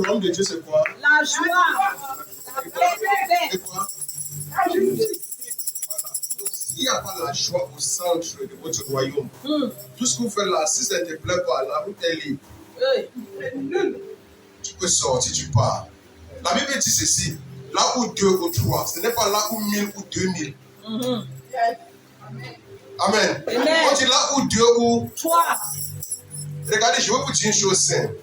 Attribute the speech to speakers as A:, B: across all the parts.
A: royaume de Dieu, c'est quoi?
B: La joie.
A: C'est quoi? Voilà. Donc, s'il n'y a pas la joie au centre de votre royaume, tout ce que vous faites là, si ça ne te plaît pas, la route est libre. Tu peux sortir, tu pars. La Bible dit ceci, là où 2 ou 3, ce n'est pas là où 1000 ou 2000. Amen.
B: Amen.
A: On dit là où 2 ou
B: 3.
A: Regardez, je vais vous dire une chose simple.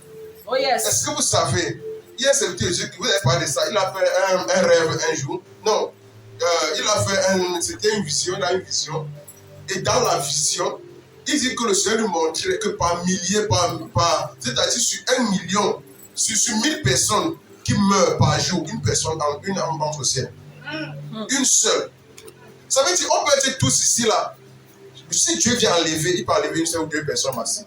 B: Oh yes.
A: Est-ce que vous savez, il y a un serviteur de Dieu qui vous a parlé de ça, il a fait un rêve un jour. Non, il a fait c'était une vision, il a une vision. Et dans la vision, il dit que le Seigneur lui montrait que par milliers, c'est-à-dire sur 1 million, sur 1000 personnes qui meurent par jour, une personne entre au ciel. Une seule. Ça veut dire, on peut être tous ici là. Si Dieu vient enlever, il peut enlever une seule ou 2 personnes massives.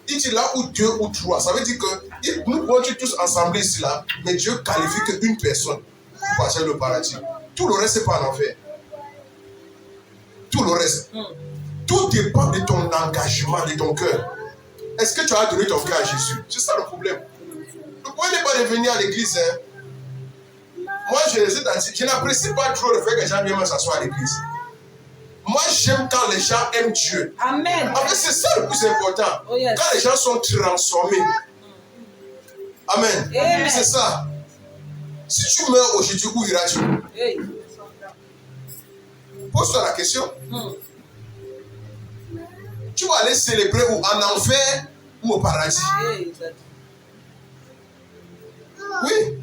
A: Il dit là où 2 ou 3. Ça veut dire que nous pouvons être tous ensemble ici là, mais Dieu qualifie qu'une personne pour passer le paradis. Tout le reste, c'est pas en enfer. Tout le reste. Tout dépend de ton engagement, de ton cœur. Est-ce que tu as donné ton cœur à Jésus? C'est ça le problème. Le problème n'est pas de venir à l'église. Hein. Moi, je n'apprécie pas trop le fait que les gens viennent s'asseoir à l'église. Moi, j'aime quand les gens aiment Dieu.
B: Amen.
A: En fait, c'est ça le plus important.
B: Oh, yes.
A: Quand les gens sont transformés. Amen.
B: Amen.
A: C'est ça. Si tu meurs aujourd'hui, où iras-tu?
B: Hey.
A: Pose-toi la question. Tu vas aller célébrer où? En enfer ou au paradis?
B: Hey.
A: Oui.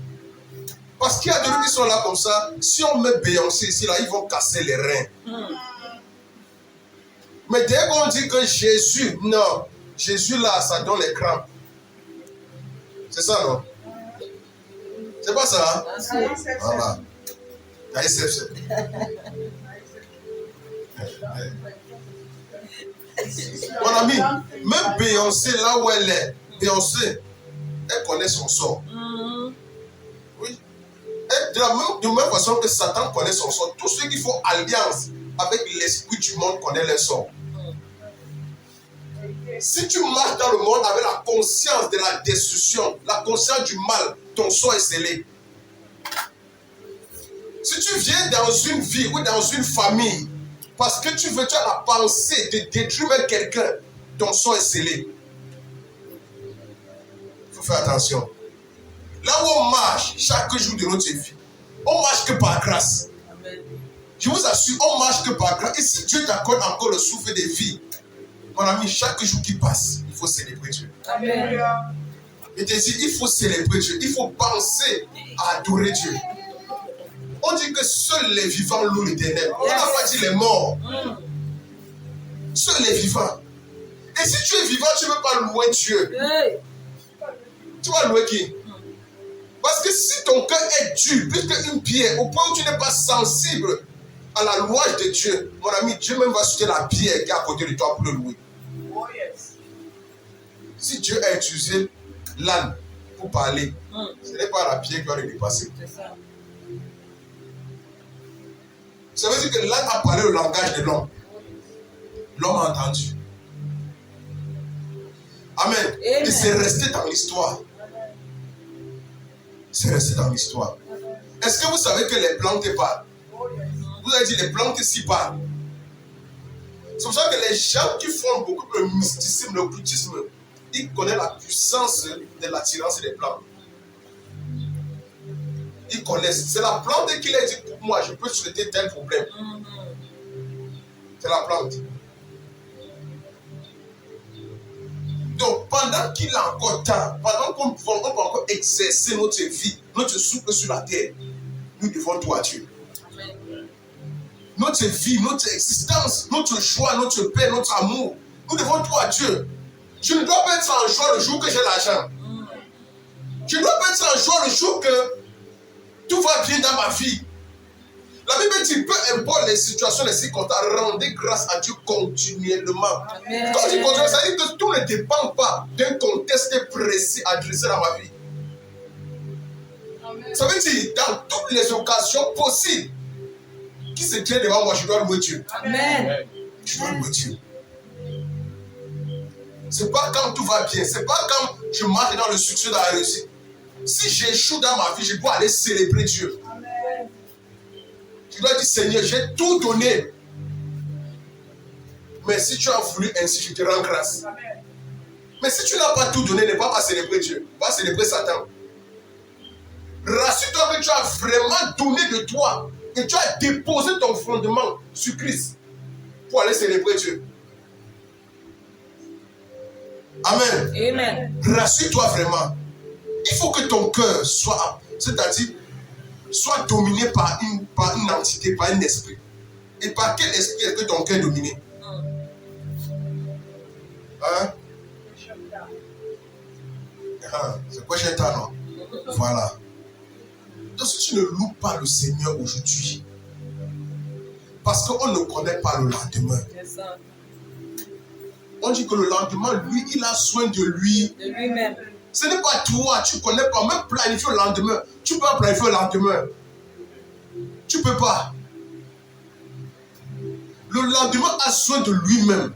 A: Parce qu'il y a des gens qui sont là comme ça. Si on met Beyoncé ici, là, ils vont casser les reins. Mais dès qu'on dit que Jésus, non, Jésus là, ça donne les crampes. C'est ça, non? C'est pas ça? Hein? Voilà. Mon ami, même Beyoncé, là où elle est, Beyoncé, elle connaît son sort. Oui. Et de la même façon que Satan connaît son sort, tous ceux qui font alliance avec l'esprit du monde connaissent leur sort. Si tu marches dans le monde avec la conscience de la destruction, la conscience du mal, ton sort est scellé. Si tu viens dans une vie ou dans une famille, parce que tu as la pensée de détruire quelqu'un, ton sort est scellé. Il faut faire attention. Là où on marche chaque jour de notre vie, on marche que par grâce. Amen. Je vous assure, on marche que par grâce. Et si Dieu t'accorde encore le souffle de vie, mon ami, chaque jour qui passe, il faut célébrer Dieu. Amen. Et te dis, il faut célébrer Dieu. Il faut penser à adorer Dieu. On dit que seuls les vivants louent l'Éternel. On n'a pas dit les morts. Seuls les vivants. Et si tu es vivant, tu ne veux pas louer Dieu. Tu vas louer qui? Parce que si ton cœur est dur, plus qu'une pierre, au point où tu n'es pas sensible à la louange de Dieu, mon ami, Dieu même va jeter la pierre qui est à côté de toi pour le louer. Oh yes. Si Dieu a utilisé l'âne pour parler, ce n'est pas la pierre qui va le dépasser. C'est ça. Ça veut dire que l'âne a parlé le langage de l'homme. L'homme a entendu. Amen. Amen. Et c'est resté dans l'histoire. C'est resté dans l'histoire. Est-ce que vous savez que les plantes parlent? Vous avez dit les plantes s'y parlent. C'est pour ça que les gens qui font beaucoup de mysticisme, l'occultisme, ils connaissent la puissance de l'attirance des plantes. Ils connaissent. C'est la plante qui leur dit pour moi, je peux traiter tel problème. C'est la plante. Donc, pendant qu'il a encore temps, pendant qu'on peut encore exercer notre vie, notre souffle sur la terre, nous devons tout à Dieu. Notre vie, notre existence, notre joie, notre paix, notre amour, nous devons tout à Dieu. Je ne dois pas être en joie le jour que j'ai l'argent. Je ne dois pas être en joie le jour que tout va bien dans ma vie. La Bible dit, peu importe les situations, les circonstances, rendez grâce à Dieu continuellement. Amen. Quand je dis continuellement, ça veut dire que tout ne dépend pas d'un contexte précis adressé dans ma vie. Amen. Ça veut dire, dans toutes les occasions possibles qui se tiennent devant moi, je dois louer Dieu. Amen. Je dois louer Dieu. C'est pas quand tout va bien, c'est pas quand je marche dans le succès, dans la réussite. Si j'échoue dans ma vie, je dois aller célébrer Dieu.
B: Amen.
A: Tu dois dire, Seigneur, j'ai tout donné. Mais si tu as voulu ainsi, je te rends grâce.
B: Amen.
A: Mais si tu n'as pas tout donné, ne va pas célébrer Dieu. Va célébrer Satan. Rassure-toi que tu as vraiment donné de toi. Et tu as déposé ton fondement sur Christ pour aller célébrer Dieu. Amen.
B: Amen.
A: Rassure-toi vraiment. Il faut que ton cœur soit, c'est-à-dire, soit dominé par une entité, par un esprit. Et par quel esprit est-ce que ton cœur est dominé? Hein? Ah, c'est quoi j'ai temps, non? Voilà. Donc si tu ne loues pas le Seigneur aujourd'hui, parce qu'on ne connaît pas le lendemain. On dit que le lendemain, lui, il a soin de lui.
B: De lui-même.
A: Ce n'est pas toi, tu ne connais pas, même planifier le lendemain. Tu peux pas planifier le lendemain. Tu ne peux pas. Le lendemain a soin de lui-même.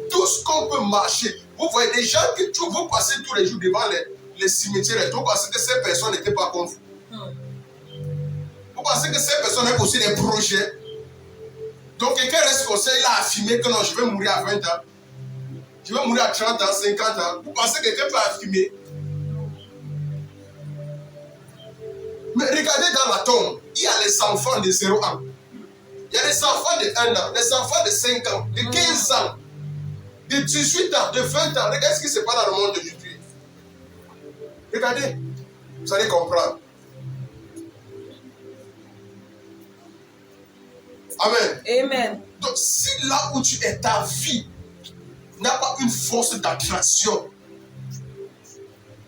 A: Tout ce qu'on peut marcher. Vous voyez des gens que tu vous passer tous les jours devant les cimetières et tout, parce que ces personnes n'étaient pas comme vous. Vous pensez que ces personnes ont aussi des projets. Donc quelqu'un reste comme ça, il a affirmé que non, je vais mourir à 20 ans. Je vais mourir à 30 ans, 50 ans. Vous pensez que quelqu'un peut affirmer? Mais regardez dans la tombe, il y a les enfants de 0 ans. Il y a les enfants de 1 an, les enfants de 5 ans, de 15 ans, de 18 ans, de 20 ans. Regardez ce qui se passe dans le monde d'aujourd'hui. Regardez, vous allez comprendre. Amen.
B: Amen.
A: Donc, si là où tu es, ta vie n'a pas une force d'attraction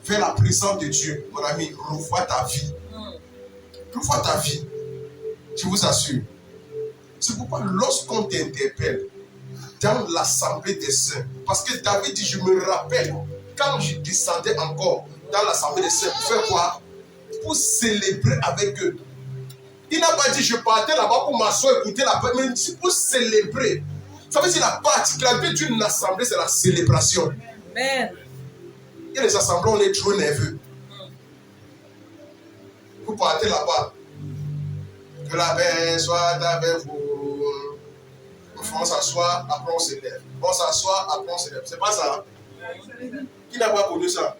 A: vers la présence de Dieu, mon ami, revois ta vie. Revois ta vie. Je vous assure. C'est pourquoi lorsqu'on t'interpelle dans l'assemblée des saints, parce que David dit, je me rappelle, quand je descendais encore dans l'assemblée des saints, pour faire quoi? Pour célébrer avec eux. Il n'a pas dit je partais là-bas pour m'asseoir, écouter la paix, mais c'est pour célébrer. Ça veut dire la particularité d'une assemblée, c'est la célébration.
B: Amen.
A: Il y a des assemblées, on est trop nerveux. Vous partez là-bas. Que la paix soit avec vous. On s'assoit, après on s'élève. On s'assoit, après on s'élève. C'est pas ça. Qui n'a pas connu ça?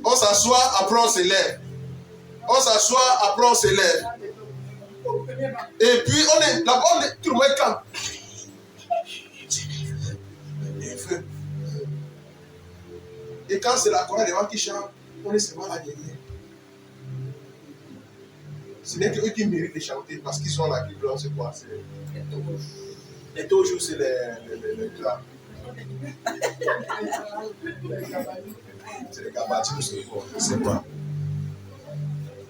A: On s'assoit, après on s'élève. On s'assoit, après on s'élève. Et puis on est là-bas, on est tout le monde calme. Et quand c'est la chorale des gens qui chantent, on est seulement là derrière. Ce n'est que eux qui méritent de chanter parce qu'ils sont là, qui blancs, c'est quoi? Et toujours c'est les clans. C'est les gabatis, je sais pas.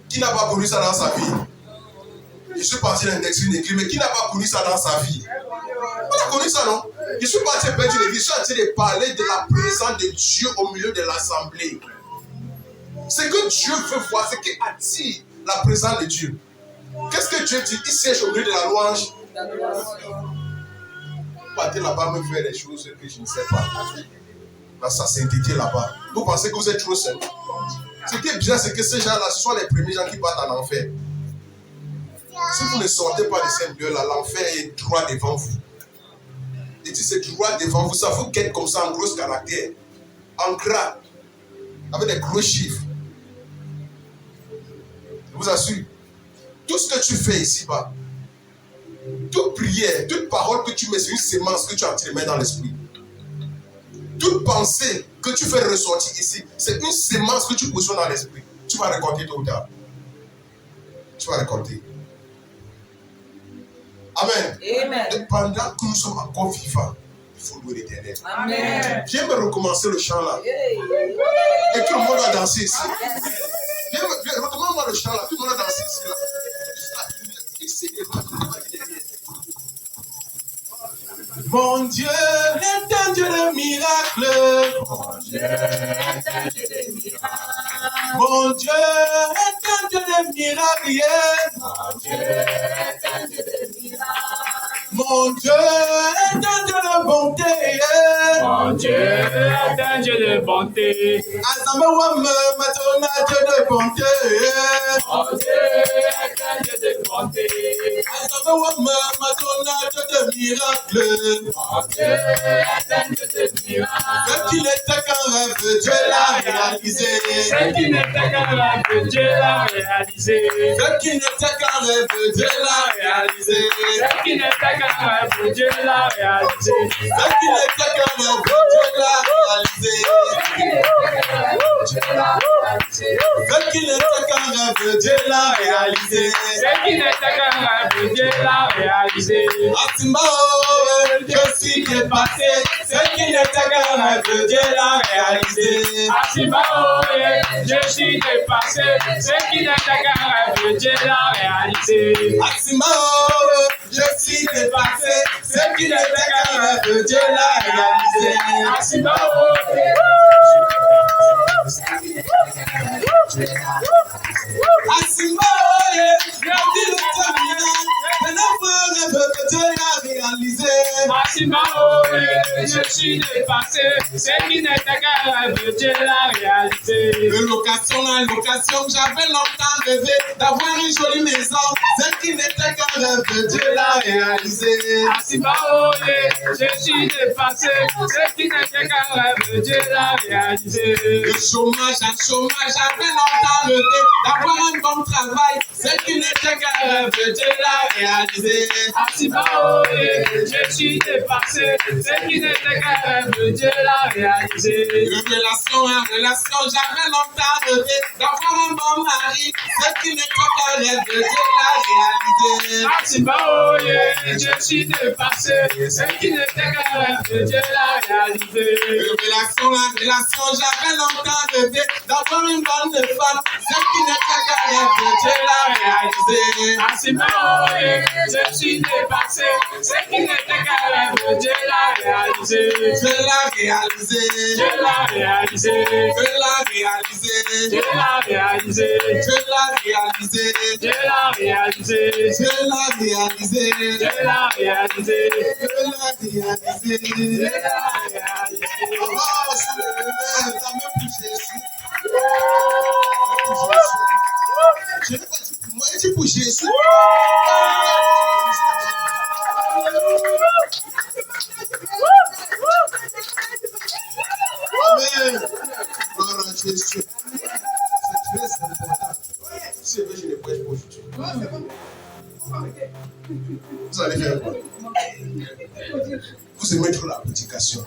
A: Qui n'a pas connu ça dans sa vie? Je suis parti dans une église, mais qui n'a pas connu ça dans sa vie? On a connu ça, non? Je suis parti dans une église, je suis en train de parler de la présence de Dieu au milieu de l'assemblée. Ce que Dieu veut voir, c'est qu'il attire la présence de Dieu. Qu'est-ce que Dieu dit? Il siège au milieu de la louange. Vous partez là-bas me faire des choses que je ne sais pas. Dans sa sainteté là-bas. vous pensez que vous êtes trop seul. Ce qui est bien, c'est que ces gens-là, ce sont les premiers gens qui partent en enfer. Si vous ne sortez pas de ces lieux-là, l'enfer est droit devant vous. Et si c'est droit devant vous, ça vous guette comme ça en gros caractère, en gras, avec des gros chiffres. Je vous assure, tout ce que tu fais ici-bas, toute prière, toute parole que tu mets, c'est une sémence que tu as tirée dans l'esprit. Toute pensée que tu fais ressortir ici, c'est une sémence que tu positionnes dans l'esprit. Tu vas récolter tôt ou tard. Tu vas récolter. Amen.
B: Amen.
A: Et pendant que nous sommes encore vivants, il faut louer l'Éternel.
B: Amen.
A: Viens me recommencer le chant là. Et tout le monde va danser ici. Viens, recommence-moi le chant là. Tout le monde va danser ici. Là. Ici, et là,
C: mon Dieu est un Dieu de miracles.
B: Mon Dieu est un Dieu de miracles.
C: Mon Dieu est un Dieu de miracles.
B: Mon Dieu est un Dieu de miracles.
C: Mon Dieu est un Dieu de bonté.
B: Mon Dieu Dieu est un Dieu de bonté.
C: Azame wame matona Dieu de bonté.
B: Mon Dieu est un Dieu de bonté.
C: Azame wame matona Dieu de miracle.
B: Mon Dieu est un Dieu de miracle.
C: Ce qui n'était qu'un rêve, Dieu l'a réalisé.
B: Ce qui n'était qu'un rêve, Dieu l'a réalisé.
C: Ce qui n'était qu'un rêve, Dieu l'a réalisé.
B: Ce qui n'était qu'un rêve, Dieu l'a réalisé.
C: Ce qui n'était qu'un rêve, Dieu l'a réalisé. Ce qui n'était qu'un rêve, Dieu l'a réalisé.
B: Ce qui n'était qu'un rêve, Dieu l'a réalisé.
C: Atimba, je suis dépassé. Ce qui n'était qu'un rêve, Dieu l'a réalisé.
B: Asimba, je suis dépassé. Ce qui n'était qu'un rêve, Dieu l'a réalisé.
C: Atimba, je suis dépassé. Ce qui n'était qu'un rêve, Dieu l'a réalisé.
B: Asimba,
C: Asimba, je Dieu l'a réalisé.
B: Asimba, je suis dépassé. Ce qui n'était qu'un rêve, Dieu l'a réalisé.
C: De location en location, j'avais longtemps rêvé d'avoir une jolie maison. Ce qui n'était qu'un rêve, Dieu l'a réalisé.
B: Asimba, je suis dépassé. Ce qui n'était qu'un rêve, Dieu l'a réalisé.
C: De chômage en chômage, j'avais longtemps rêvé d'avoir un bon travail. Ce qui n'était qu'un rêve, Dieu l'a réalisé.
B: Asimba, je suis dépassé. Ce qui n'était qu'un rêve, Dieu l'a réalisé.
C: De relation en relation, j'avais longtemps rêvé d'avoir un bon mari. Ce qui n'était qu'un rêve, Dieu l'a réalisé.
B: Asimba, je suis dépassé. Ce qui n'était qu'un rêve, Dieu l'a réalisé.
C: De relation en relation, j'avais longtemps rêvé d'avoir une bonne femme. Ce qui n'était qu'un rêve, Dieu l'a réalisé.
B: Asimba, je suis dépassé. Ce qui n'était qu'un rêve, Dieu l'a réalisé.
C: Dieu l'a réalisé.
B: Dieu l'a réalisé.
C: Dieu l'a réalisé.
B: Dieu l'a réalisé.
C: Dieu l'a réalisé.
B: Dieu l'a réalisé.
C: Dieu l'a réalisé.
B: Dieu l'a réalisé.
C: Dieu l'a réalisé.
B: Dieu l'a réalisé.
C: Oh, ça me plus Jésus. Je n'ai pas dit pour moi, je dis pour Jésus. Amen. Gloire à Jésus. C'est très important. Si je ne prêche pas aujourd'hui, vous allez faire quoi? Vous aimez trop la prédication.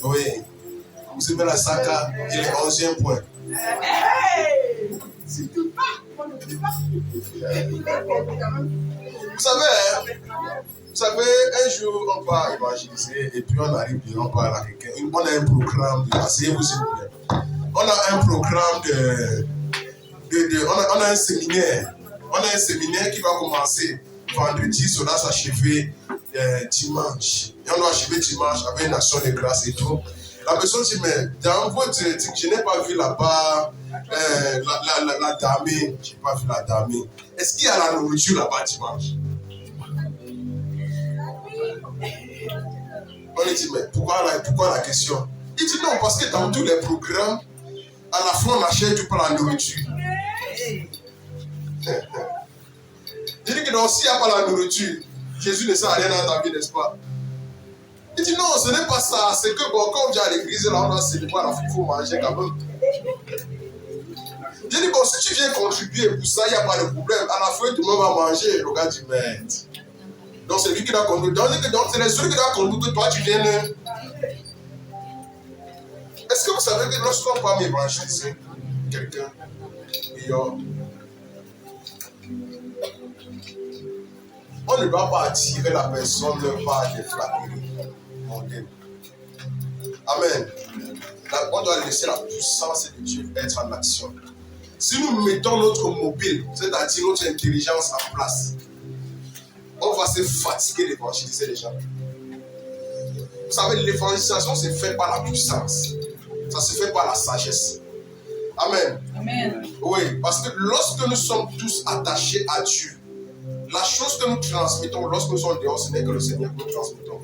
C: Oui. Vous aimez la saka et le 11e point. Vous savez, un jour, on va évangéliser et puis on arrive et on parle à quelqu'un. On a un programme asseyez-vous s'il vous plaît. On a un programme on a un séminaire. On a un séminaire qui va commencer vendredi, cela s'achever dimanche. Et on doit achever dimanche avec une action de grâce et tout. La personne dit, mais dans votre je n'ai pas vu là-bas la dame. Je n'ai pas vu la dame. Est-ce qu'il y a la nourriture là-bas dimanche? On lui dit, mais pourquoi la question? Il dit non, parce que dans tous les programmes, à la fin, on achète du pain à la nourriture. Il dit que non, s'il n'y a pas la nourriture, Jésus ne sert à rien dans ta vie, n'est-ce pas? Il dit non, ce n'est pas ça. C'est que bon, quand on vient à l'église, là, on doit célébrer, il faut manger quand même. Il dit bon, si tu viens contribuer pour ça, il n'y a pas de problème. À la fin, tout le monde va manger. Le gars dit merde. Donc c'est lui qui doit conduire. Donc c'est celui qui doit conduire que toi tu viennes. Est-ce que vous savez que lorsqu'on va m'évangéliser quelqu'un, on ne va pas attirer la personne par des flatteries mondaines. Amen. On doit laisser la puissance de Dieu être en action. Si nous mettons notre mobile, c'est-à-dire notre intelligence en place, on va se fatiguer d'évangéliser les gens. Vous savez, l'évangélisation se fait par la puissance. Ça se fait par la sagesse. Amen.
B: Amen.
C: Oui, parce que lorsque nous sommes tous attachés à Dieu, La chose que nous transmettons lorsque nous sommes dehors, ce n'est que le Seigneur que nous transmettons.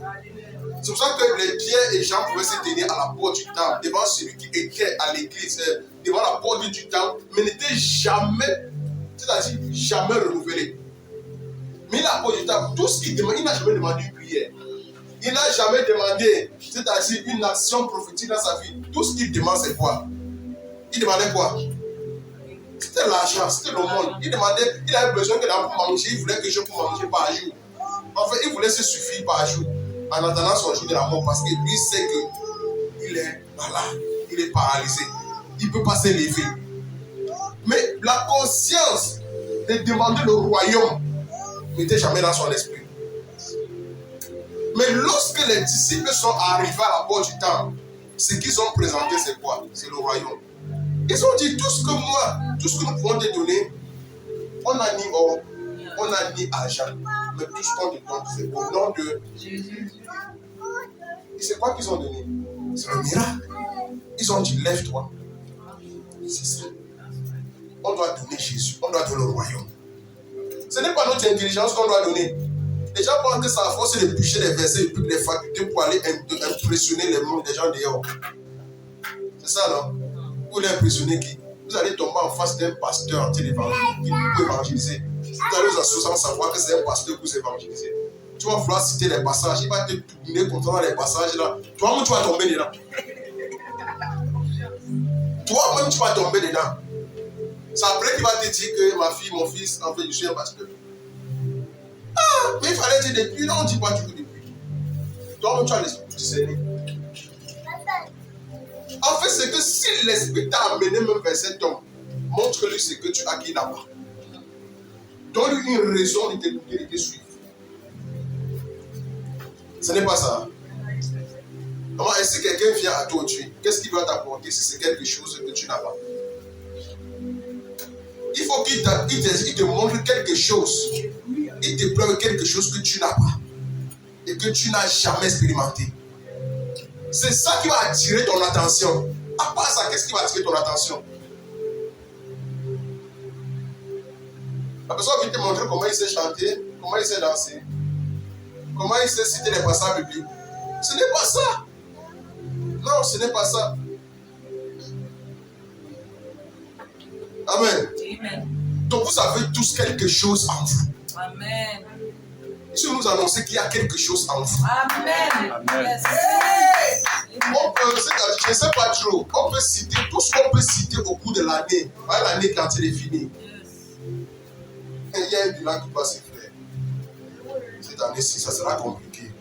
C: C'est pour ça que les Pierre et Jean pouvaient se tenir à la porte du temple, devant celui qui était à l'église, devant la porte du temple, mais n'était jamais, c'est-à-dire jamais renouvelé. Mais il a la porte du temple, tout ce qu'il demande, il n'a jamais demandé une prière. Il n'a jamais demandé, c'est-à-dire une action prophétique dans sa vie. Tout ce qu'il demande, c'est quoi? Il demandait quoi? C'était l'argent, c'était le monde. Il demandait, il avait besoin que d'abord pour manger, il voulait que je puisse manger par jour. En fait, il voulait se suffire par jour, en attendant son jour de la mort, parce que lui sait qu'il est malade, il est paralysé, il ne peut pas s'élever. Mais la conscience de demander le royaume n'était jamais dans son esprit. Mais lorsque les disciples sont arrivés à la porte du temple, ce qu'ils ont présenté, c'est quoi? C'est le royaume. Ils ont dit, tout ce que moi, tout ce que nous pouvons te donner, on n'a ni or, on n'a ni argent, mais tout ce qu'on te donne, c'est au nom de Jésus. Et c'est quoi qu'ils ont donné? C'est le miracle. Ils ont dit, lève-toi. C'est ça. On doit donner Jésus, on doit donner le royaume. Ce n'est pas notre intelligence qu'on doit donner. Les gens pensent que c'est à force de bûcher les versets, de les facultés pour aller impressionner les mondes des gens dehors. C'est ça, non? Vous voulez impressionner qui? Vous allez tomber en face d'un pasteur en pour évangéliser. Vous allez vous assurer sans savoir que c'est un pasteur pour vous évangéliser. Tu vas vouloir citer les passages, il va te tourner comme ça dans les passages là. Toi-même, tu vas tomber dedans. Toi-même, tu vas tomber dedans. C'est après qu'il va te dire que ma fille, mon fils, en fait, je suis un pasteur. Ah, mais il fallait dire depuis. Non, on ne dit pas toujours depuis. Toi-même, tu as l'esprit du Seigneur. En fait, c'est que si l'esprit t'a amené même vers cet homme, montre-lui ce que tu as qui là-bas. Donne-lui une raison de t'écouter et de te suivre. Ce n'est pas ça. Alors, et si quelqu'un vient à toi, qu'est-ce qu'il va t'apporter si c'est quelque chose que tu n'as pas? Il faut qu'il te montre quelque chose. Il te preuve quelque chose que tu n'as pas. Et que tu n'as jamais expérimenté. C'est ça qui va attirer ton attention. À part ça, qu'est-ce qui va attirer ton attention? La personne vient te montrer comment il sait chanter, comment il sait danser, comment il sait citer les passages bibliques. Ce n'est pas ça. Non, ce n'est pas ça. Amen. Amen. Donc vous avez tous quelque chose en vous. Amen. Si nous annonçons qu'il y a quelque chose en vous. Amen. Amen. Yes. On peut, je ne sais pas trop, on peut citer tout ce qu'on peut citer au cours de l'année. L'année quand il est fini. Et il y a un bilan qui va se faire. Cette année-ci, ça sera compliqué.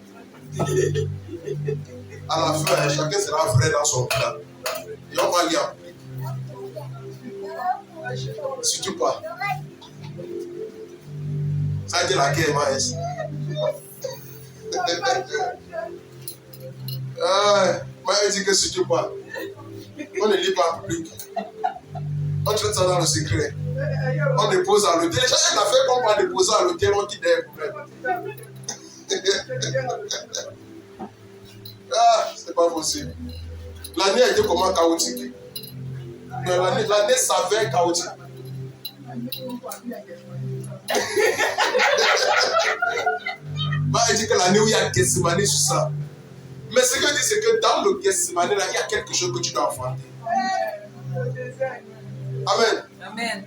C: À la fin, chacun sera vrai dans son plan. Et on va l'y appliquer. Surtout pas. Ça a été la guerre, Maïs. Maïs dit que surtout pas. On ne lit pas en public. On traite ça dans le secret. On dépose à l'hôtel. Les gens, il a fait qu'on va déposer à l'hôtel, on dit des problèmes. Ah, c'est pas possible. L'année a été comment chaotique. Mais l'année s'avère chaotique. Il dit que l'année où il y a Gethsemane sur ça. Mais ce que je dis, c'est que dans le Gethsemane, là, il y a quelque chose que tu dois enfanter. Amen. Amen.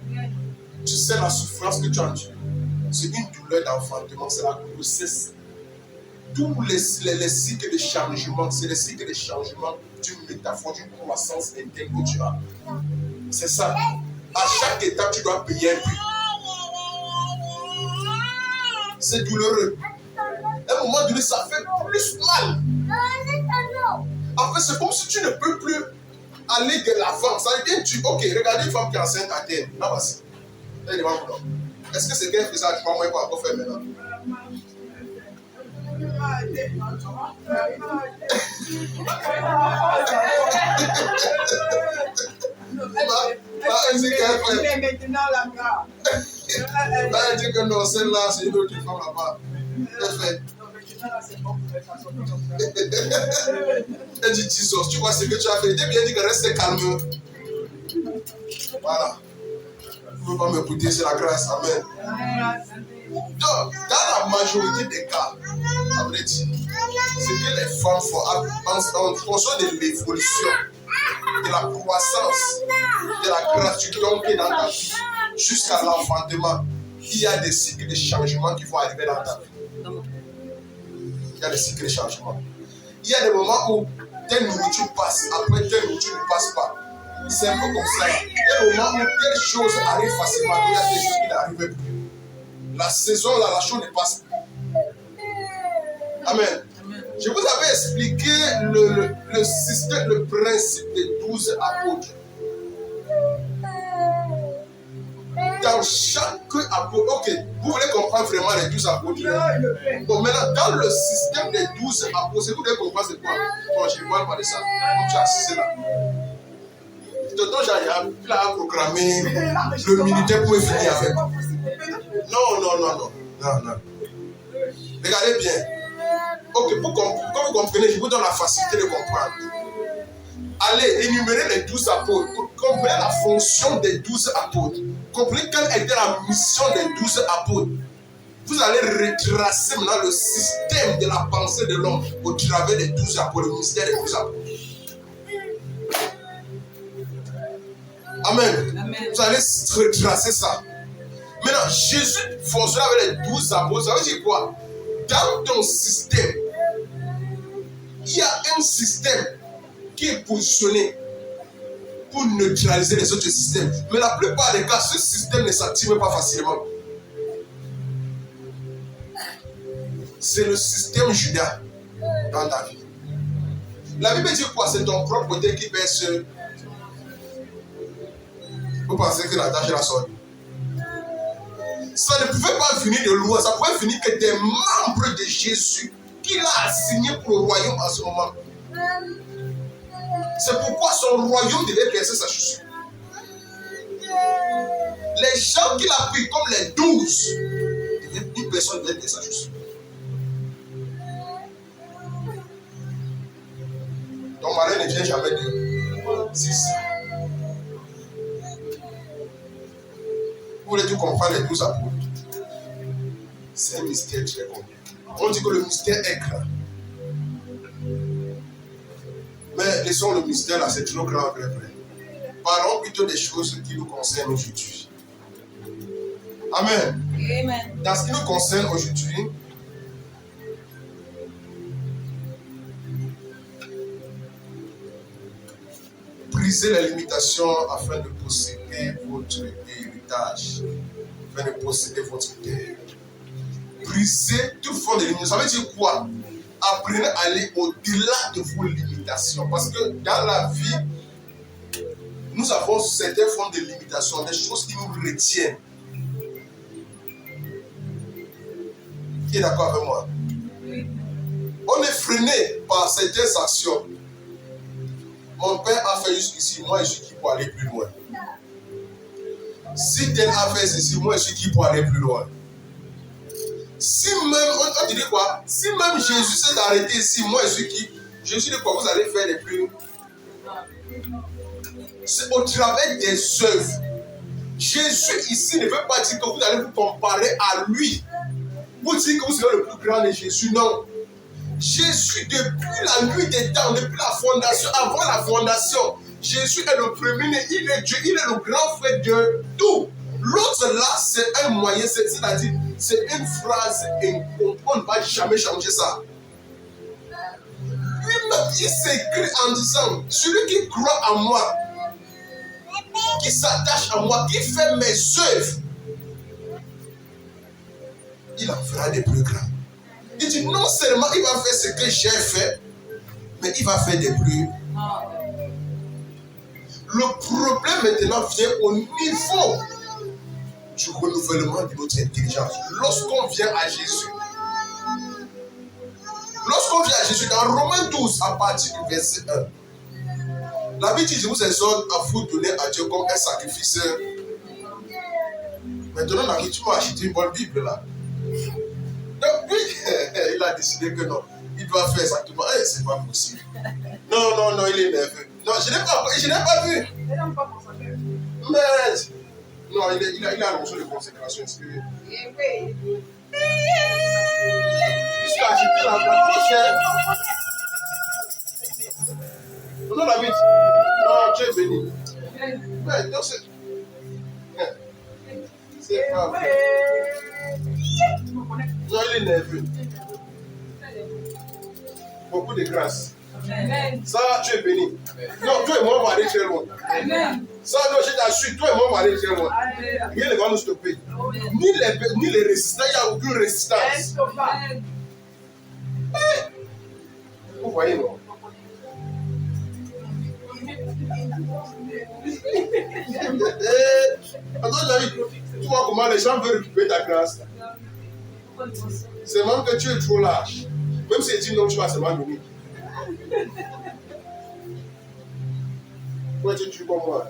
C: Tu sais la souffrance que tu as eue. C'est une douleur d'enfantement, c'est la grossesse. Tous les cycles de changement, c'est les cycles de changement d'une métaphore, d'une croissance interne que tu as. C'est ça. À chaque étape, tu dois payer un prix. C'est douloureux. À un moment donné, ça fait plus mal. En fait, c'est comme si tu ne peux plus aller de l'avant. Ça veut dire, ok, regardez une femme qui est enceinte à terre. Là, voici. Elle est devant vous. Est-ce que c'est qu'elle fait ça? Je crois moi, il va encore faire maintenant. Elle dit que non, celle-là, c'est une autre femme là-bas. Elle fait. Elle dit, Jesus, tu vois ce que tu as fait. J'ai bien dit que reste calme. Voilà. Tu ne peux pas m'écouter, c'est la grâce. Amen. Donc, dans la majorité des cas, à vrai dire, ce que les femmes font en fonction de l'évolution, de la croissance, de la gratuité qui est dans ta vie, jusqu'à l'enfantement, il y a des cycles de changement qui vont arriver dans ta vie. Il y a des cycles de changement. Il y a des moments où telle nourriture passe, après telle nourriture ne passe pas. C'est un peu comme ça. Il y a des moments où telle chose arrive facilement, il y a des choses qui n'arrivent plus. La saison, là, la chose ne passe plus. Amen. Je vous avais expliqué le système, le principe des 12 apôtres. Dans chaque apôtre, ok, vous voulez comprendre vraiment les 12 apôtres. Bon, maintenant, dans le système des 12 apôtres, vous voulez comprendre c'est quoi? Bon, je ne parle pas de ça. Comme tu as assisté là. Tonton Jean-Yann, il a programmé le militaire pour finir avec. Non. Regardez bien. Ok, comme vous comprenez, je vous donne la facilité de comprendre. Allez, énumérer les 12 apôtres. Comprenez la fonction des 12 apôtres. Comprenez quelle était la mission des 12 apôtres. Vous allez retracer maintenant le système de la pensée de l'homme au travers des 12 apôtres, le mystère des 12 apôtres. Amen. Vous allez retracer ça. Maintenant, Jésus fonctionnait avec les 12 apôtres. Ça veut dire quoi? Dans ton système, il y a un système qui est positionné pour neutraliser les autres systèmes. Mais la plupart des cas, ce système ne s'active pas facilement. C'est le système Judas dans ta vie. La Bible dit quoi? C'est ton propre côté qui baisse. Vous pensez que la tâche est la sorte? Ça ne pouvait pas venir de loin, ça pouvait venir que des membres de Jésus qu'il a assignés pour le royaume en ce moment. C'est pourquoi son royaume devait percer sa chaussure. Les gens qu'il a pris comme les 12, une personne devait percer sa chaussure. Ton mari ne vient jamais de 6. Vous voulez tout comprendre les 12 apôtres? C'est un mystère très compliqué. On dit que le mystère est grand. Mais laissons le mystère là, c'est trop grand, vrai. Parlons plutôt des choses qui nous concernent aujourd'hui. Amen.
D: Amen.
C: Dans ce qui nous concerne aujourd'hui, brisez les limitations afin de posséder votre héritage, afin de posséder votre terre. Brisez toute forme de limitation. Ça veut dire quoi? Apprenez à aller au-delà de vos limitations. Parce que dans la vie, nous avons certaines formes de limitations, des choses qui nous retiennent. Qui est d'accord avec moi? On est freiné par certaines actions. Mon père a fait jusqu'ici, moi je suis qui pour aller plus loin. Si tel a fait ceci, moi je suis qui pour aller plus loin. Si même, on te dit quoi? Si même Jésus s'est arrêté ici, moi je suis qui? Jésus dit quoi? Vous allez faire les plus. C'est au travers des œuvres. Jésus ici ne veut pas dire que vous allez vous comparer à lui. Vous dites que vous serez le plus grand de Jésus. Non. Jésus, depuis la nuit des temps, depuis la fondation, avant la fondation, Jésus est le premier-né, il est Dieu, il est le grand frère de tout. L'autre là, c'est un moyen, c'est-à-dire, c'est une phrase, on ne va jamais changer ça. Lui-même, il s'écrit en disant, celui qui croit en moi, qui s'attache à moi, qui fait mes œuvres, il en fera des plus grands. Il dit non seulement il va faire ce que j'ai fait, mais il va faire des plus. Le problème maintenant vient au niveau du renouvellement de notre intelligence. Lorsqu'on vient à Jésus, dans Romains 12, à partir du verset 1, la Bible dit, je vous exhorte à vous donner à Dieu comme un sacrifice. Maintenant, tu m'as acheté une bonne Bible là. Donc lui, il a décidé que non, il doit faire exactement. C'est pas possible. Non, il est nerveux. Non, je n'ai pas vu. Mais Non, il a l'onction de consécration. Est-ce que... Jusqu'à agiter la prochaine. Non, la vite. Non, tu es béni. Ouais, donc c'est... C'est pas vrai. Non, il est nerveux. Beaucoup de grâce. Ça, tu es béni. Non, toi et moi, on va aller très loin. Ça, non, je t'assure, toi et moi, on va aller très loin. Rien ne va nous stopper. Ni les résistants, il n'y a aucune résistance. Vous voyez, non? Tu vois comment les gens veulent récupérer ta grâce. C'est même que tu es trop large. Même si tu dis non, tu vas seulement donner. Pourquoi tu tues comme moi?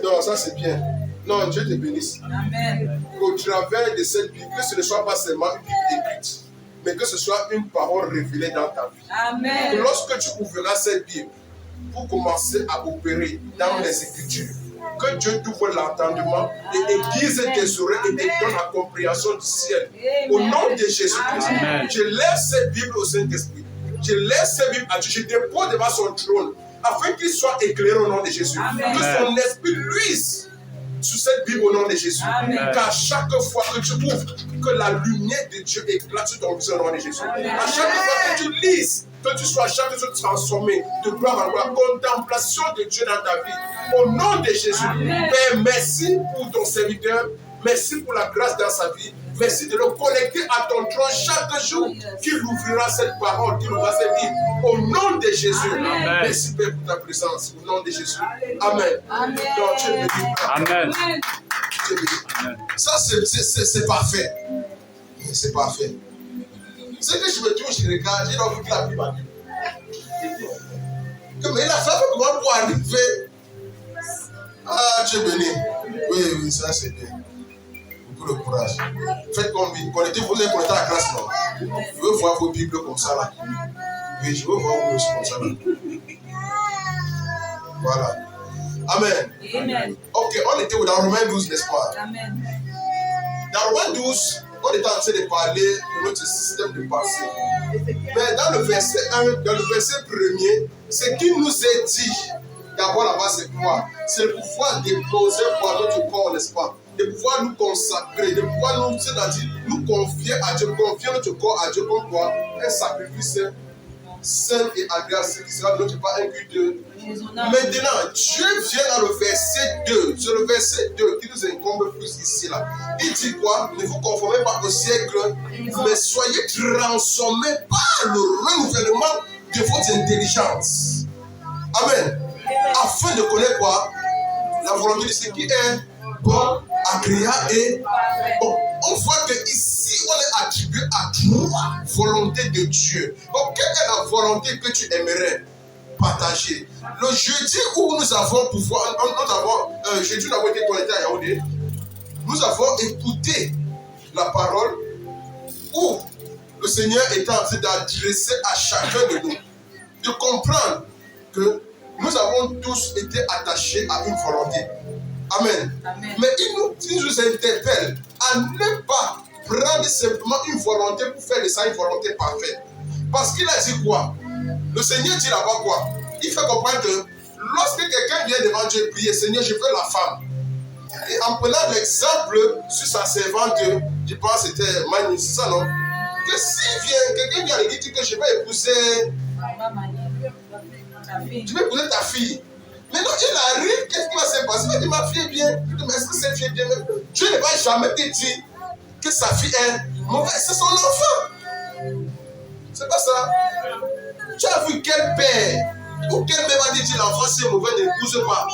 C: Non, ça c'est bien. Non, Dieu te bénisse. Amen. Au travers de cette Bible, que ce ne soit pas seulement une Bible écrite, mais que ce soit une parole révélée dans ta vie. Amen. Que lorsque tu ouvriras cette Bible pour commencer à opérer dans les Écritures, que Dieu t'ouvre l'entendement et aiguise tes oreilles et te donne la compréhension du ciel. Amen. Au nom de Jésus-Christ, je lève cette Bible au Saint-Esprit. Je lève cette Bible à Dieu. Je dépose devant son trône afin qu'il soit éclairé au nom de Jésus. Amen. Que son esprit luise sur cette Bible au nom de Jésus. Amen. Qu'à chaque fois que tu ouvres, que la lumière de Dieu éclate sur ton visage au nom de Jésus. Amen. À chaque fois que tu lises, que tu sois chaque jour transformé de gloire en gloire, contemplation de Dieu dans ta vie. Au nom de Jésus. Amen. Père, merci pour ton serviteur. Merci pour la grâce dans sa vie. Merci de le connecter à ton trône chaque jour qu'il ouvrira cette parole, qu'il ouvrira cette vie. Au nom de Jésus. Amen. Merci Père pour ta présence. Au nom de Jésus. Amen. Amen. Donc, tu es béni. Amen. Tu es béni. Ça, c'est parfait. C'est parfait. C'est que je me touche, je regarde, j'ai envie de la Bible. Mais la femme, comment pour arriver? Ah, tu es béni. Oui, ça c'est bien. Beaucoup de courage. Faites comme lui. Connectez-vous, vous êtes connecté à la grâce, non? Je veux voir vos Bibles comme ça là. Oui, je veux voir vos Bibles comme ça là. Voilà. Amen. Amen. Ok, on était dans Romains 12, n'est-ce pas? Amen. Dans Romains 12, on est en train de parler de notre système de pensée. Mais dans le verset 1, dans le verset 1er, ce qui nous est dit, d'abord là-bas, c'est quoi? C'est le pouvoir déposer pour notre corps, n'est-ce pas? De pouvoir nous consacrer, de pouvoir nous, c'est-à-dire nous confier à Dieu, confier notre corps à Dieu comme quoi? Un sacrifice saint et agréable, ce qui sera notre pas un culte de. Maintenant, Dieu vient dans le verset 2, c'est le verset 2 qui nous incombe plus ici là. Il dit quoi? Ne vous conformez pas au siècle, mais soyez transformés par le renouvellement de votre intelligence. Amen. Afin de connaître quoi? La volonté de ce qui est bon, agréable et bon. On voit que ici on est attribué à 3 volontés de Dieu. Donc, quelle est la volonté que tu aimerais partager? Le jeudi où nous avons pouvoir, jeudi nous avons été connectés à Yaoundé, nous avons écouté la parole où le Seigneur est en train d'adresser à chacun de nous, de comprendre que nous avons tous été attachés à une volonté. Amen. Amen. Mais il nous interpelle à ne pas prendre simplement une volonté pour faire de ça une volonté parfaite. Parce qu'il a dit quoi? Le Seigneur dit là-bas quoi? Il fait comprendre que lorsque quelqu'un vient devant Dieu et prier, Seigneur, je veux la femme. Et en prenant l'exemple sur sa servante, je pense que c'était Mani, c'est ça non? Que si quelqu'un vient à l'église dit que je vais épouser, tu veux épouser ta fille. Maintenant, il arrive, qu'est-ce qui va se passer? Il va dire, ma fille est bien. Mais est-ce que cette fille est bien? Dieu ne va jamais te dire que sa fille est mauvaise. C'est son enfant. C'est pas ça. Tu as vu quel père ou quel mère va dire que l'enfant c'est mauvais, n'épouse pas.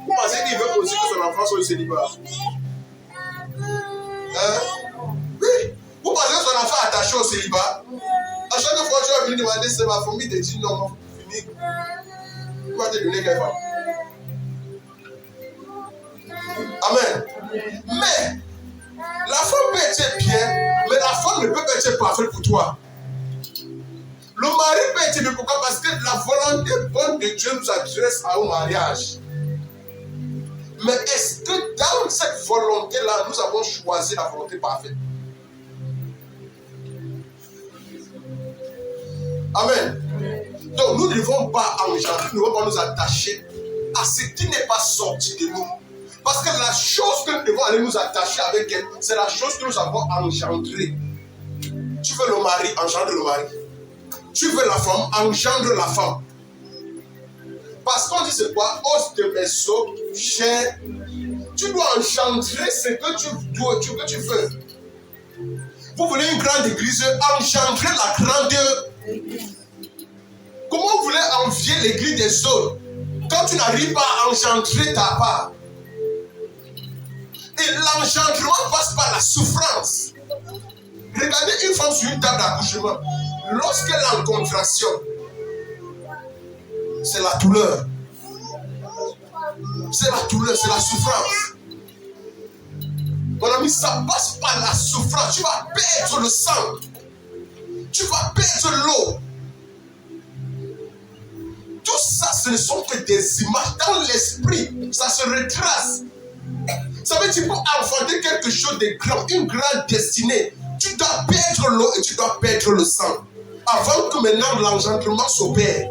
C: Vous pensez qu'il veut aussi que son enfant soit au célibat? Hein? Oui. Vous pensez que son enfant est attaché au célibat? À chaque fois que tu vas venir demander, c'est ma famille te dit non, fini. Il va te donner quelle femme? Amen. Mais la femme peut être bien, mais la femme ne peut pas être parfaite pour toi. Le mari peut être bien, pourquoi? Parce que la volonté bonne de Dieu nous adresse à un mariage.
A: Mais est-ce que dans cette volonté-là, nous avons choisi la volonté parfaite? Amen. Donc nous ne devons pas engendrer, nous ne devons pas nous attacher à ce qui n'est pas sorti de nous. Parce que la chose que nous devons aller nous attacher avec elle, c'est la chose que nous avons engendrée. Tu veux le mari, engendre le mari. Tu veux la femme, engendre la femme. Parce qu'on dit c'est quoi? Os de vaisseau, chair. Tu dois engendrer ce que tu veux. Vous voulez une grande église, engendrez la grandeur. Comment vous voulez envier l'église des autres quand tu n'arrives pas à engendrer ta part? Et l'engendrement passe par la souffrance. Regardez une femme sur une table d'accouchement. Lorsqu'elle est en contraction, c'est la douleur. C'est la douleur, c'est la souffrance. Mon ami, ça passe par la souffrance. Tu vas perdre le sang. Tu vas perdre l'eau. Tout ça, ce ne sont que des images. Dans l'esprit, ça se retrace. Ça veut dire pour enfanter quelque chose de grand, une grande destinée, tu dois perdre l'eau et tu dois perdre le sang. Avant que maintenant l'engendrement s'opère.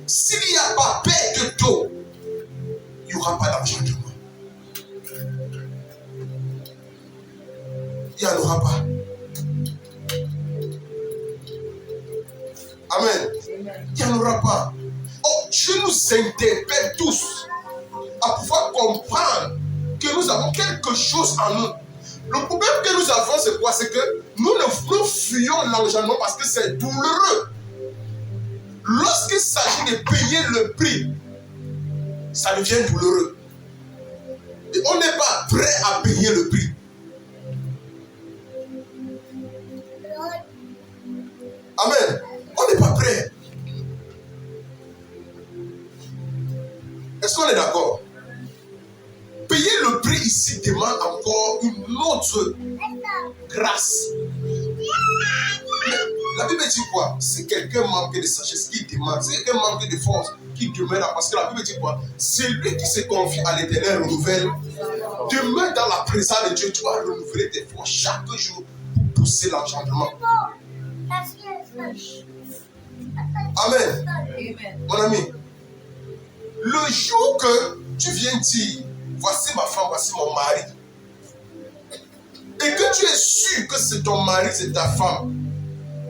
A: S'il n'y a pas perte d'eau, il n'y aura pas d'engendrement. Il n'y en aura pas. Amen. Il n'y en aura pas. Oh, Dieu nous interpelle tous à pouvoir comprendre que nous avons quelque chose en nous. Le problème que nous avons, c'est quoi? C'est que nous fuyons l'engendrement parce que c'est douloureux. Lorsqu'il s'agit de payer le prix, ça devient douloureux. Et on n'est pas prêt à payer le prix. Amen. On n'est pas prêt. Est-ce qu'on est d'accord? Payer le prix ici demande encore une autre grâce. La Bible dit quoi? Si quelqu'un manque de sagesse, qui demande. Si quelqu'un manque de force, qui demeure. Parce que la Bible dit quoi? Celui qui se confie à l'Éternel renouvelle. Demeure dans la présence de Dieu. Tu vas renouveler tes forces chaque jour pour pousser l'engendrement. Amen. Mon ami, le jour que tu viens dire, voici ma femme, voici mon mari, et que tu es sûr que c'est ton mari, c'est ta femme,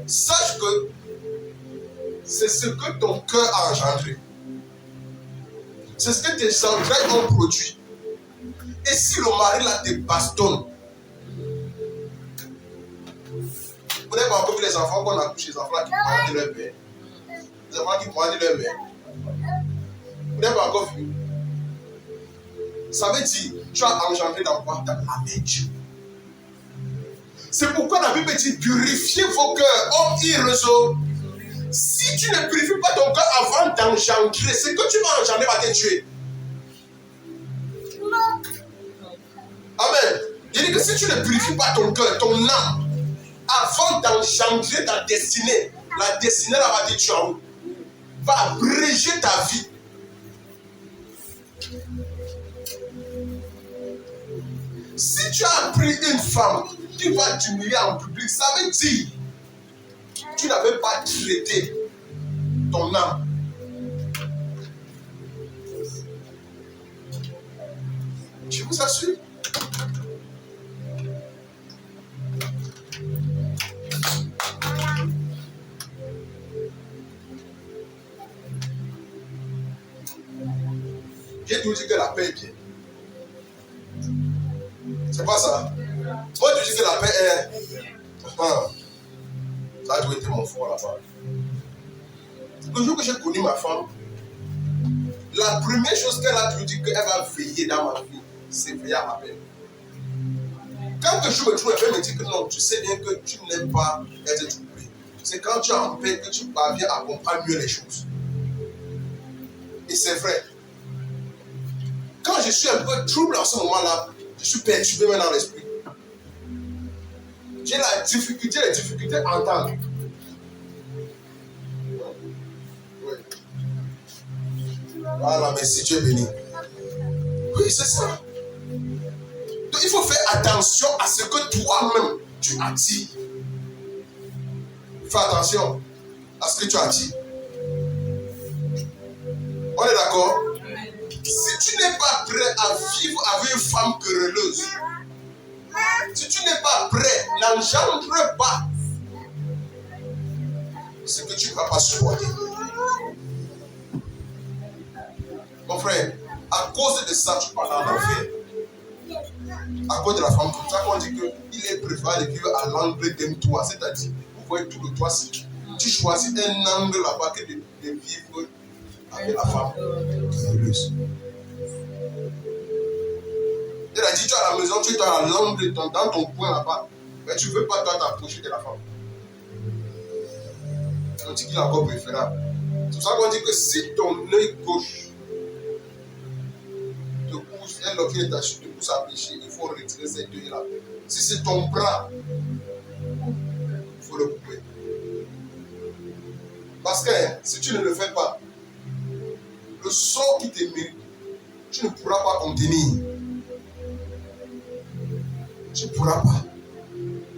A: sache que c'est ce que ton cœur a engendré. C'est ce que tes entrailles ont produit. Et si le mari là te bastonne, vous n'avez pas encore vu les enfants qu'on accouche, les enfants qui pointent de leur père. Les enfants qui pointent de leur mère. Vous n'avez pas encore vu. Ça veut dire, tu as engendré dans quoi? Dans la Dieu. C'est pourquoi la Bible dit, purifiez vos cœurs, hommes irrésolus. Si tu ne purifies pas ton cœur avant d'engendrer, ce que tu vas engendrer va te tuer. Amen. Il dit que si tu ne purifies pas ton cœur, ton âme, avant d'engendrer ta destinée, la destinée là va te tuer en haut. Va abréger ta vie. Si tu as pris une femme qui va t'humilier en public, ça veut dire que tu n'avais pas traité ton âme. Je vous assure. J'ai toujours dit que la paix est bien. C'est pas ça. Moi, je dis que la paix est. Ça a toujours été mon fort là-bas. Le jour que j'ai connu ma femme, la première chose qu'elle a toujours dit qu'elle va veiller dans ma vie, c'est veiller à ma paix. Quand je me trouve, elle me dit que non, tu sais bien que tu n'aimes pas être troublé. C'est quand tu es en paix que tu parviens à comprendre mieux les choses. Et c'est vrai. Quand je suis un peu troublé en ce moment-là, je suis perturbé même dans l'esprit. J'ai la difficulté à entendre. Oui. Voilà, merci, tu es béni. Oui, c'est ça. Donc il faut faire attention à ce que toi-même tu attires. Fais attention à ce que tu attires. On est d'accord? Si tu n'es pas prêt à vivre avec une femme querelleuse, si tu n'es pas prêt, n'engendre pas ce que tu ne vas pas supporter. Mon frère, à cause de ça, tu pars dans l'enfer. À cause de la femme, c'est ça qu'on dit qu'il est préférable de vivre à l'angle d'un toit. C'est-à-dire, vous voyez tout le toit, tu choisis un angle là-bas que de vivre avec la femme querelleuse. Il a dit, tu es à la maison, tu es à l'angle dans ton coin là-bas, mais tu ne veux pas toi t'approcher de la femme. On dit qu'il est encore préférable. C'est pour ça qu'on dit que si ton œil gauche te pousse, un loquet te pousse à pécher, il faut retirer cet œil-là. Si c'est ton bras, il faut le couper. Parce que si tu ne le fais pas, le sort qui te mérite, tu ne pourras pas contenir. Tu ne pourras pas.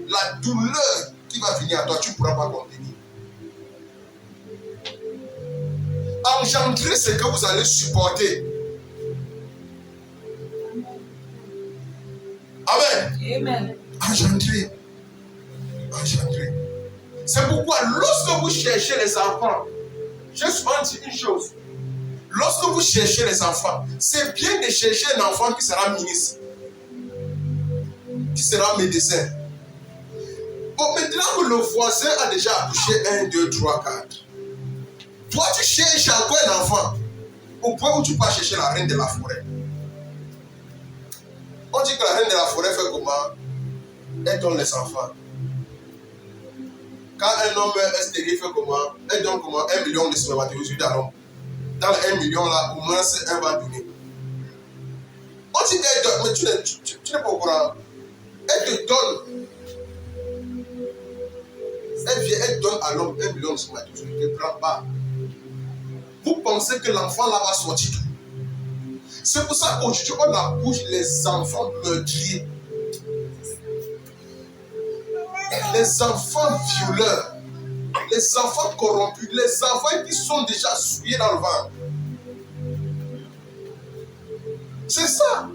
A: La douleur qui va venir à toi, tu ne pourras pas contenir. Engendrer ce que vous allez supporter. Amen.
B: Amen.
A: Engendrer. Engendrer. C'est pourquoi lorsque vous cherchez les enfants, je souvent dit une chose. Lorsque vous cherchez les enfants, c'est bien de chercher un enfant qui sera ministre, qui sera médecin. Bon, maintenant que le voisin a déjà accouché 1, 2, 3, 4, toi tu cherches encore un enfant au point où tu peux chercher la reine de la forêt. On dit que la reine de la forêt fait comment? Elle donne les enfants. Quand un homme est stérile, fait comment? Elle donne comment? 1 million de spermatozoïdes à l'homme. Dans les 1 million là, au moins c'est un va donner. On dit qu'elle donne, mais tu n'es pas au courant. Elle te donne. Elle donne à l'homme 1 million de spermatozoïdes. Elle ne prend pas. Vous pensez que l'enfant là va sortir tout. C'est pour ça qu'aujourd'hui on accouche les enfants meurtriers. Les enfants violeurs. Les enfants corrompus. Les enfants qui sont déjà souillés dans le ventre. C'est ça.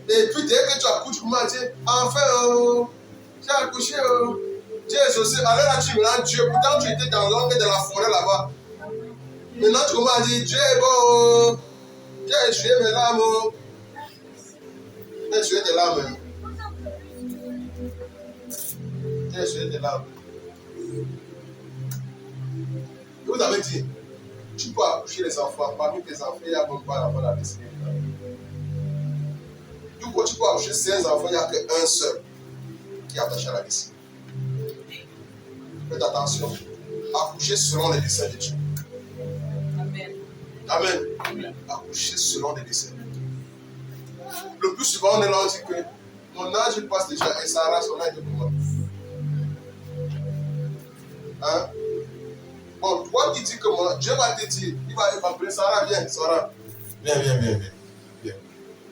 A: Et puis dès que tu accouches, comment dire, enfin, j'ai accouché, j'ai exaucé. Alors là, tu me rends Dieu. Pourtant, tu étais dans l'angle de la forêt là-bas. Maintenant, tu commences à dire, Dieu est bon. J'ai tué mes larmes. J'ai tué tes larmes. J'ai tué tes larmes. Vous avez dit, tu peux accoucher les enfants. Parmi tes enfants, il n'y a même pas l'enfant à décider. Du coup, tu peux accoucher 16 enfants, il n'y a qu'un seul qui est attaché à la vessie. Faites attention. Accoucher selon les desseins de Dieu.
B: Amen.
A: Amen. Accoucher selon les desseins. Le plus souvent, on est là, on dit que mon âge il passe déjà et Sarah, son âge est comment? Hein? Bon, toi qui dis que moi, Dieu va te dire, il va appeler Sarah, viens, Sarah. Viens.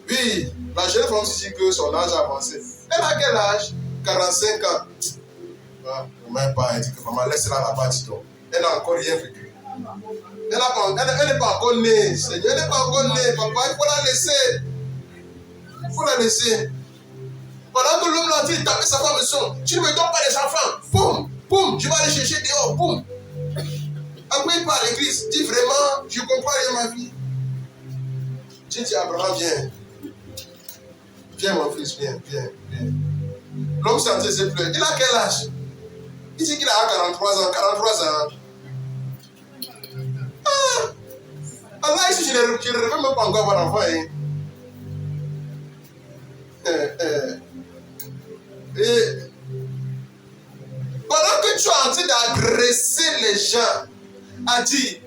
A: Oui, la jeune femme dit que son âge a avancé. Elle a quel âge? 45 ans. Ah, même pas, elle dit que maman, laisse-la là-bas, dis-donc. Elle n'a encore rien vécu. Elle n'est pas encore née, Seigneur, elle n'est pas encore née, papa, il faut la laisser. Il faut la laisser. Pendant que l'homme l'a dit, taper sa femme son, tu ne me donnes pas les enfants. Boum, je vais aller chercher dehors, boum. Après, il part à l'église, dit vraiment, je comprends rien ma vie. Dieu dit, Abraham, viens. Viens, mon fils, viens. L'homme s'est en train de pleurer. Il a quel âge? Il dit qu'il a 43 ans. Allah, ici, je ne rêve même pas encore avoir l'enfant. Et pendant que tu es en train d'adresser les gens, à dire,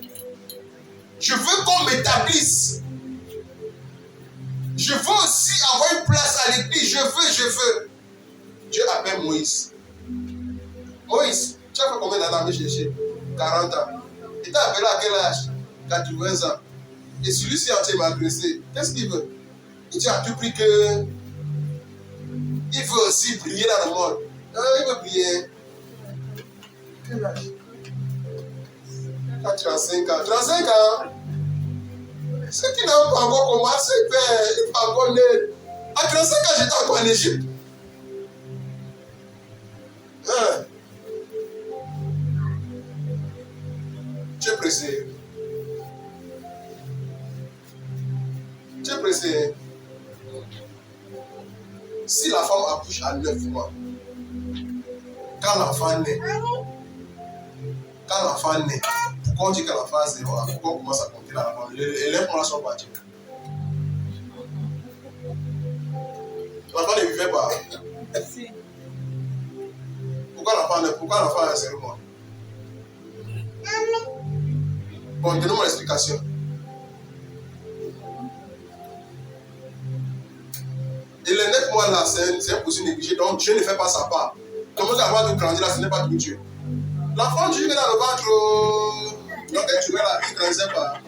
A: je veux qu'on m'établisse. Je veux aussi avoir une place à l'église. Je veux. Dieu appelle Moïse. Moïse, tu as fait combien d'années chercher? 40 ans. Il t'a appelé à quel âge? 80 ans. Et celui-ci entier m'a agressé. Qu'est-ce qu'il veut?
C: Il a tout pris que il veut aussi briller dans le monde. Il veut briller. Quel âge? 35 ans. 35 ans. Ceux qui n'ont pas encore commencé, il n'est pas encore né. À 35 ans, j'étais encore en Égypte. Hein? Tu es pressé. Tu es pressé. Si la femme accouche à 9 mois, quand l'enfant naît, pourquoi on dit que l'enfant a 0 ans? Pourquoi on commence à compter la femme? Les lèvres là sont partis. L'enfant ne vivait pas. Pourquoi l'enfant a 0 mois? Bon, donnez-moi l'explication. Et les 9 mois là, c'est impossible de négliger. Donc Dieu ne fait pas sa part. Comment avoir de grandir là, ce n'est pas tout Dieu. L'enfant Dieu est dans le ventre. Donc tu vois là, il ne grandissait pas.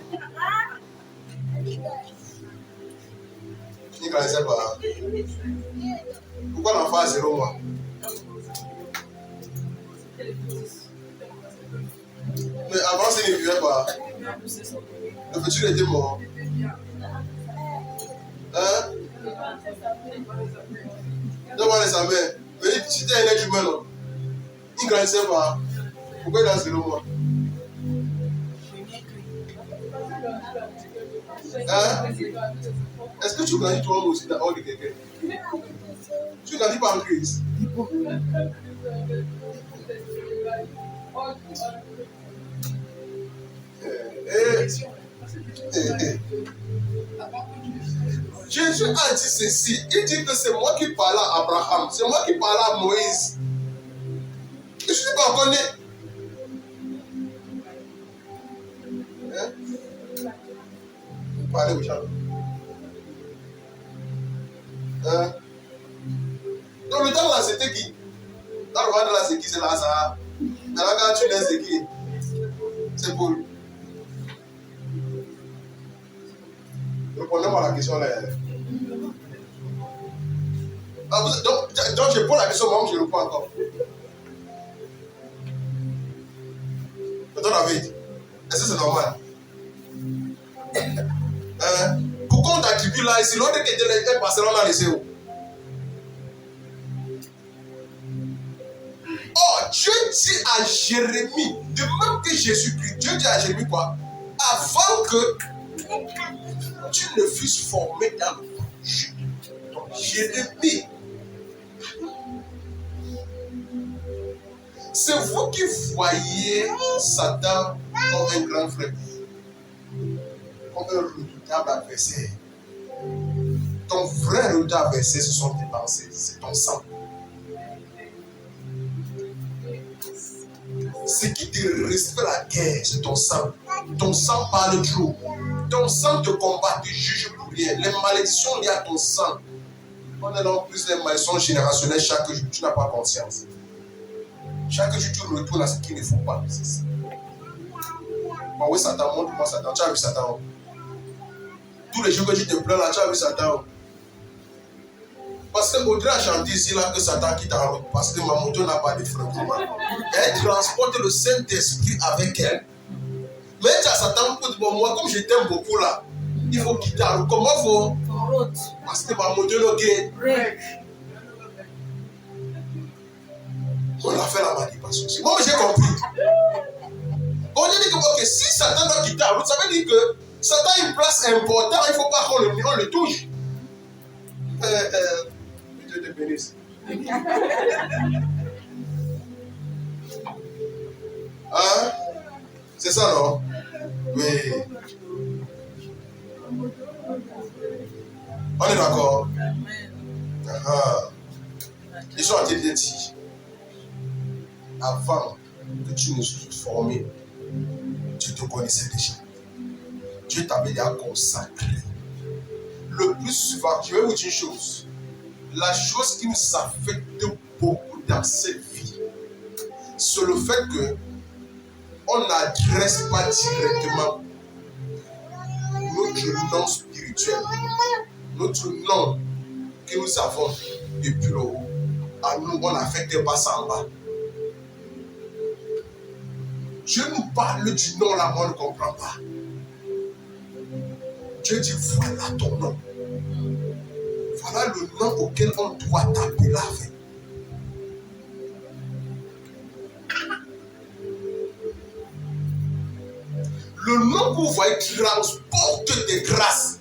C: Il ne grandissait pas. Pourquoi l'enfant a 0 mois? Mais avant, il ne vivait pas. Le futur était mort. Hein? Devant les amers. Mais si c'était un être humain, non? Il ne grandissait pas. Pourquoi il a 0 mois? Hein? Est-ce que tu grandis toi aussi dans de quelqu'un? Tu grandis pas en Christ? Jésus a dit ceci. Il dit que c'est moi qui parle à Abraham, c'est moi qui parle à Moïse. Je ne suis pas encore né. Hein? Parlez aux gens. Hein? Donc le temps là, c'était qui? Dans le ventre là, c'est qui? C'est Lazare. Dans la gare, tu laisses, c'est qui? C'est Paul. Répondez-moi à la question là. Donc je pose la question, moi je réponds encore. David, est-ce que c'est normal? Pourquoi on t'attribue là ici? L'autre qui était passé là, on a laissé où? Oh, Dieu dit à Jérémie, de même que Jésus-Christ, Dieu dit à Jérémie quoi? Avant que tu ne fusses formé dans le ventre. Donc Jérémie, c'est vous qui voyez Satan comme un grand frère, comme un redoutable adversaire. Ton vrai redoutable adversaire, ce sont tes pensées, c'est ton sang. Ce qui te respecte la guerre, c'est ton sang. Ton sang parle trop. Ton sang te combat, te juge pour rien. Les malédictions liées à ton sang. On est donc plus les malédictions générationnelles chaque jour. Tu n'as pas conscience. Chaque jour, tu retournes à ce qu'il ne faut pas. C'est ça. Bon, oui, Satan, montre-moi Satan. Tu as vu Satan? Tous les jours que tu te plains là, tu as vu Satan? Parce que Audrey a chanté ici là que Satan quitte en route. Parce que ma moto n'a pas de frein. Elle transporte le Saint-Esprit avec elle. Mais tu as Satan pour dire, bon, moi, comme je t'aime beaucoup là, il faut quitter en route. Comment il faut? En route. Parce que ma moto n'a pas. On a fait la manipulation. Moi, j'ai compris. On dit que okay, si Satan doit quitter en route, ça veut dire que Satan a une place importante, il ne faut pas qu'on le touche. Dieu te bénisse. Hein? C'est ça, non? Oui. On est d'accord? Ils sont en train de dire, avant que tu ne sois formé, tu te connaissais déjà. Dieu t'avait déjà consacré. Le plus souvent, je vais vous dire une chose. La chose qui nous affecte beaucoup dans cette vie, c'est le fait que on n'adresse pas directement notre nom spirituel Notre nom que nous avons depuis le haut, à nous, on n'affecte pas ça en bas. Dieu nous parle du nom là, mais on ne comprend pas. Dieu dit, voilà ton nom. Voilà le nom auquel on doit t'appeler avec. Le nom que vous voyez transporte des grâces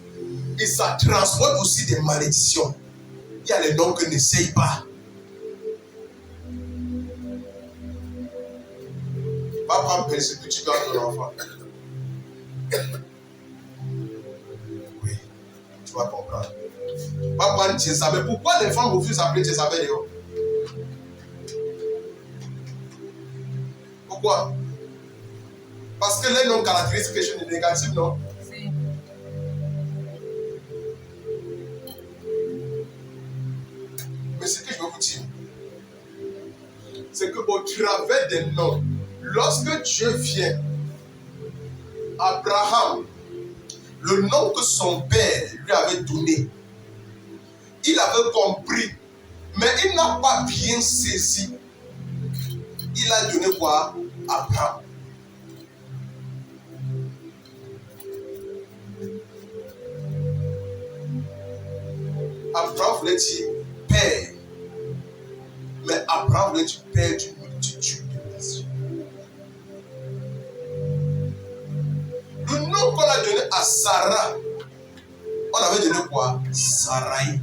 C: et ça transporte aussi des malédictions. Il y a les noms que n'essaye pas. Va prendre persécution à ton enfant. Oui, tu vas comprendre. Va prendre Jézabel. Pourquoi les femmes refusent d'appeler Jézabel dehors? Pourquoi? Parce que les noms caractérisent quelque chose de négatif, non? Mais ce que je veux vous dire, c'est que au travers des noms, lorsque Dieu vient, Abraham, le nom que son père lui avait donné, il avait compris, mais il n'a pas bien saisi. Il a donné quoi? Abraham. Abraham voulait dire père, mais Abraham voulait dire père d'une multitude de nations. Le nom qu'on a donné à Sarah, on avait donné quoi? Sarai.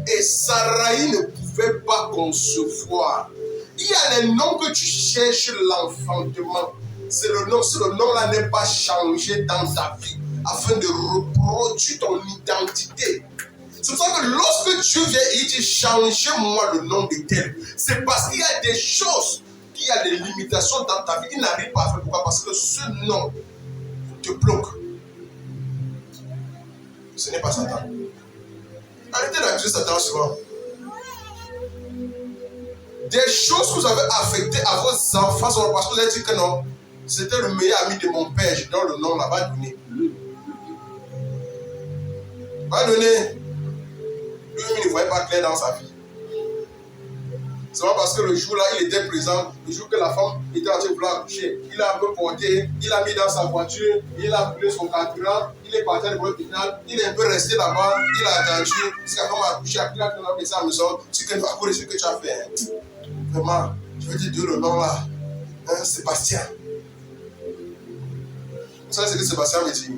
C: Et Sarai ne pouvait pas concevoir. Il y a les noms que tu cherches l'enfantement. C'est le nom, si le nom-là n'est pas changé dans ta vie, afin de reproduire ton identité. C'est pour ça que lorsque Dieu vient et il dit changez-moi le nom de tel, c'est parce qu'il y a des choses, qu'il y a des limitations dans ta vie. Il n'arrive pas à faire. Pourquoi? Parce que ce nom te bloque. Ce n'est pas Satan. Arrêtez d'accuser Satan souvent. Des choses que vous avez affectées à vos enfants, parce que vous avez dit que non, c'était le meilleur ami de mon père, je donne le nom là, va donner. Va donner. Lui-même, il ne voyait pas clair dans sa vie. C'est pas parce que le jour là, il était présent, le jour que la femme était en train de vouloir accoucher, il a un peu porté, il a mis dans sa voiture, il a brûlé son carburant, il est parti à l'hôpital, il est un peu resté là-bas, il a attendu, jusqu'à la femme a accouché, il a fait à la maison, tu ne vas pas ce que tu as fait. Hein. Vraiment, je veux te dire le nom là, hein, Sébastien. Vous savez ce que Sébastien veut dire?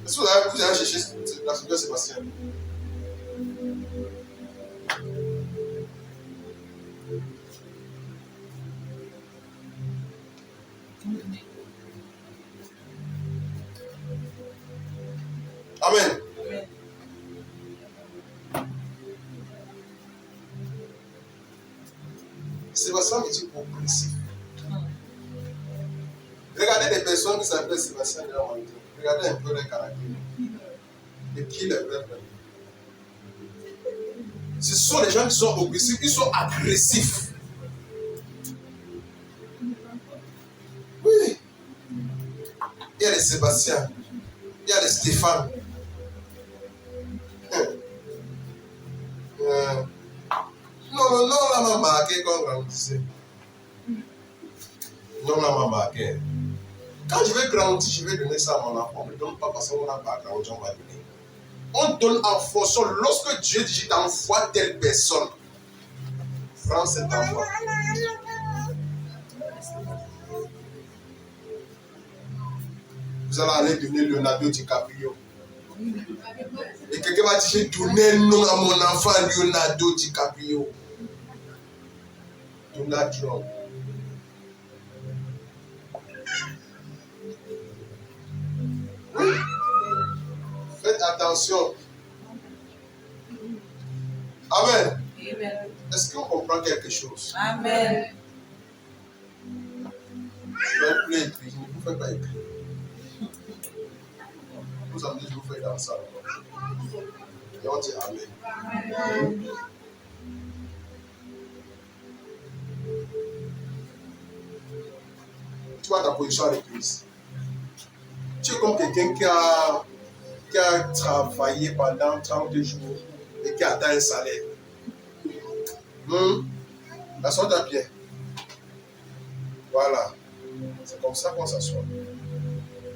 C: Est-ce que vous avez cherché la figure de Sébastien? Amen. Sébastien veut dire oppressif. Regardez les personnes qui s'appellent Sébastien de la Montée. Regardez un peu les caractères. Et qui les vrais. Ce sont les gens qui sont oppressifs, ils sont agressifs. Oui. Il y a les Sébastien, il y a les Stéphane. Non, là m'a marqué quand on grandissait. Non, là m'a marqué. Quand je vais grandir, je vais donner ça à mon enfant. On ne donne pas parce qu'on n'a pas grandi, on va donner. On donne en fonction. Lorsque Dieu dit, je t'envoie telle personne, prends cet enfant. Vous allez aller donner Leonardo DiCaprio. Et quelqu'un va dire, j'ai donné un nom à mon enfant, Leonardo DiCaprio. Donald Trump. Oui. Faites attention. Amen. Amen. Est-ce qu'on comprend quelque chose? Amen. Je vais plus écrire, je ne vous fais pas écrire. Vous avez dit, je vous fais dans ça. Et on dit Amen. Amen.
A: vois ta position à l'église. Tu es comme quelqu'un qui a travaillé pendant 32 jours et qui atteint un salaire. Assois-toi bien. Voilà. C'est comme ça qu'on s'assoit.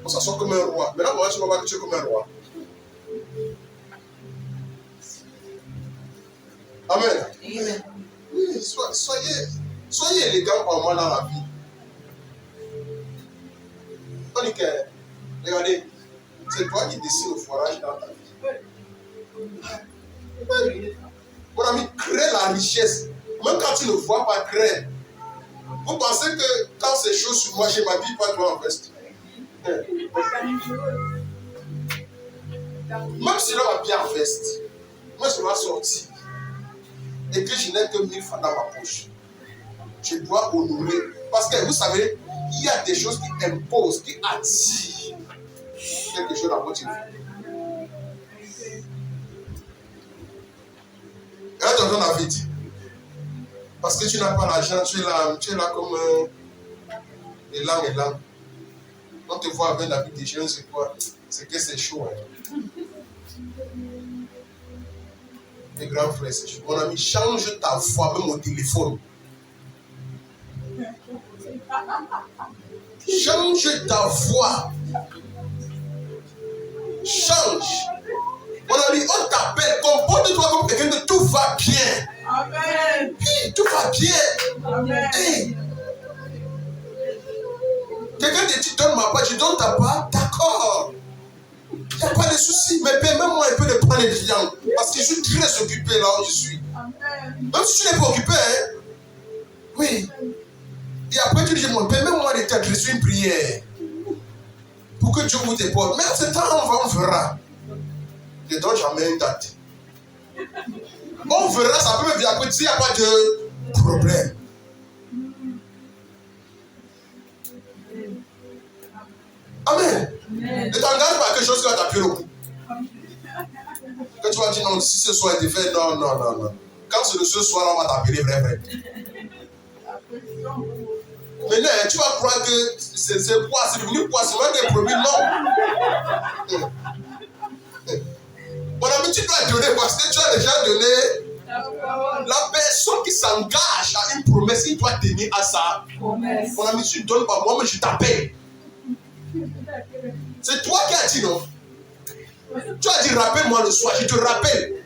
A: On s'assoit comme un roi. Maintenant, moi, tu vas voir que tu es comme un roi. Amen.
B: Amen.
A: Oui, soyez élégants en moi dans la vie. On dit que, regardez, c'est toi qui décides le forage dans ta vie. Oui. Mon ami, crée la richesse. Même quand tu ne vois pas, crée. Vous pensez que quand c'est chaud sur moi, je ne m'habille pas toi en veste. Même si l'homme m'habille en veste, moi je dois sortir. Et que je n'ai que 1000 francs dans ma poche. Je dois honorer. Parce que vous savez, il y a des choses qui imposent, qui attirent quelque chose dans votre vie. Et là, tonton David, parce que tu n'as pas l'argent, tu es là comme élan. On te voit avec David des jeunes, c'est quoi? C'est que c'est chaud. Hein. Mes grands frères, c'est chaud. Mon ami, change ta voix, même au téléphone. Change ta voix. Change. Mon ami, on t'appelle, comporte-toi comme quelqu'un de tout va bien.
B: Amen.
A: Oui, tout va bien.
B: Amen.
A: Hey. Quelqu'un te dit, donne ma part, je donne ta part, d'accord. Il n'y a pas de souci, mais permets-moi un peu de prendre les clients. Parce que je suis très occupé là où je suis.
B: Amen.
A: Même si tu n'es pas occupé, hein. Oui. Et après, tu dis, permets-moi de t'adresser une prière. Pour que Dieu vous épaule. Mais en ce temps, on verra. Je ne donne jamais une date. On verra, ça peut me venir après, il n'y a pas de problème. Amen. Ne t'engage pas à quelque chose qui va t'appuyer au cou. Que tu vas dire non, si ce soir est fait, non. Quand c'est le ce soir, on va t'appeler vrai. Maintenant, tu vas croire que c'est quoi? C'est devenu quoi? C'est même des produits, non. Mon ami, tu dois donner parce que tu as déjà donné. La personne qui s'engage à une promesse, il doit tenir à ça. Mon ami, tu ne donnes pas, moi, mais je t'appelle. C'est toi qui as dit non. Tu as dit rappelle-moi le soir, je te rappelle.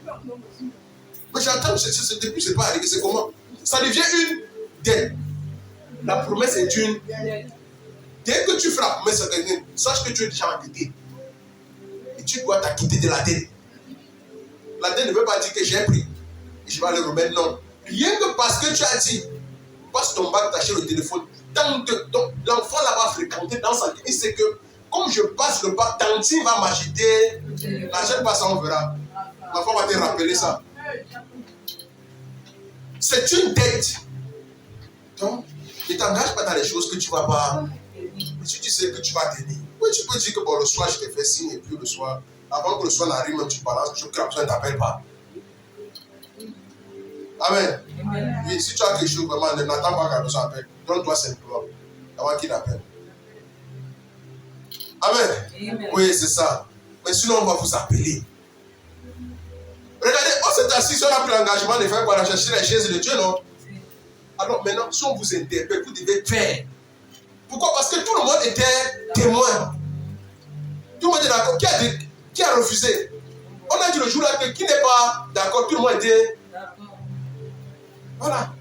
A: Mais j'attends, depuis c'est pas arrivé, c'est comment? Ça devient une dette. La promesse est une. Dès que tu fais la promesse à quelqu'un, sache que tu es déjà endetté. Et tu dois t'acquitter de la dette. La dette ne veut pas dire que j'ai pris et je vais le remettre, non. Rien que parce que tu as dit, passe ton bac, t'achètes le téléphone. L'enfant là-bas fréquenté dans sa vie, c'est que comme je passe le bac, Tantine va m'agiter. N'achète pas ça, on verra. L'enfant va te rappeler ça. C'est une dette. Donc, ne t'engage pas dans les choses que tu ne vas pas. Mais si tu sais que tu vas tenir. Oui, tu peux dire que bon, le soir, je te fais signe et puis le soir, avant que le soir n'arrive, même tu balances, je crois que tu ne t'appelles pas. Amen. Oui, si tu as quelque chose, vraiment, ne n'attends pas qu'un personne appelle. Donne-toi simplement avant qu'il appelle. Amen. Oui, c'est ça. Mais sinon, on va vous appeler. Regardez, on s'est assis, on a pris l'engagement de faire quoi? Chercher les chaises de Dieu, non? Alors maintenant, si on vous interpelle, vous devez faire. Pourquoi? Parce que tout le monde était témoin. Tout le monde est d'accord. Qui a refusé? On a dit le jour-là que qui n'est pas d'accord, tout le monde était d'accord. Voilà.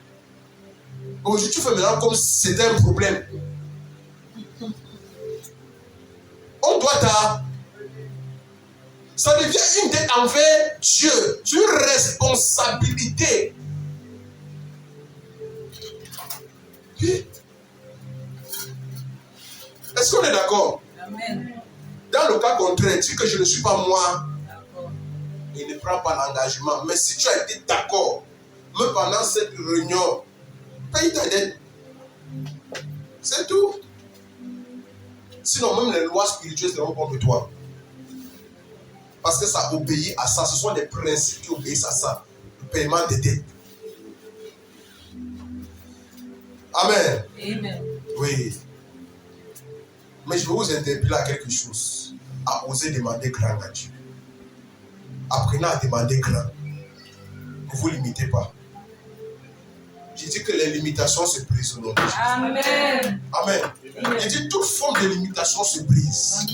A: Aujourd'hui, tu fais maintenant comme si c'était un problème. On doit ça devient une dette envers Dieu. C'est une responsabilité. Oui. Est-ce qu'on est d'accord? Amen. Dans le cas contraire, dis que je ne suis pas moi. Il ne prend pas l'engagement. Mais si tu as été d'accord, même pendant cette réunion, paye ta dette. C'est tout. Sinon, même les lois spirituelles seront contre toi. Parce que ça obéit à ça. Ce sont des principes qui obéissent à ça. Le paiement des dettes. Amen. Amen. Oui.
C: Mais je veux vous interpeller à quelque chose. À oser demander grand à Dieu. Apprenez à demander grand. Ne vous limitez pas. Je dis que les limitations se brisent au nom de Jésus.
B: Amen.
C: Amen. Je dis toute forme de limitation se brise.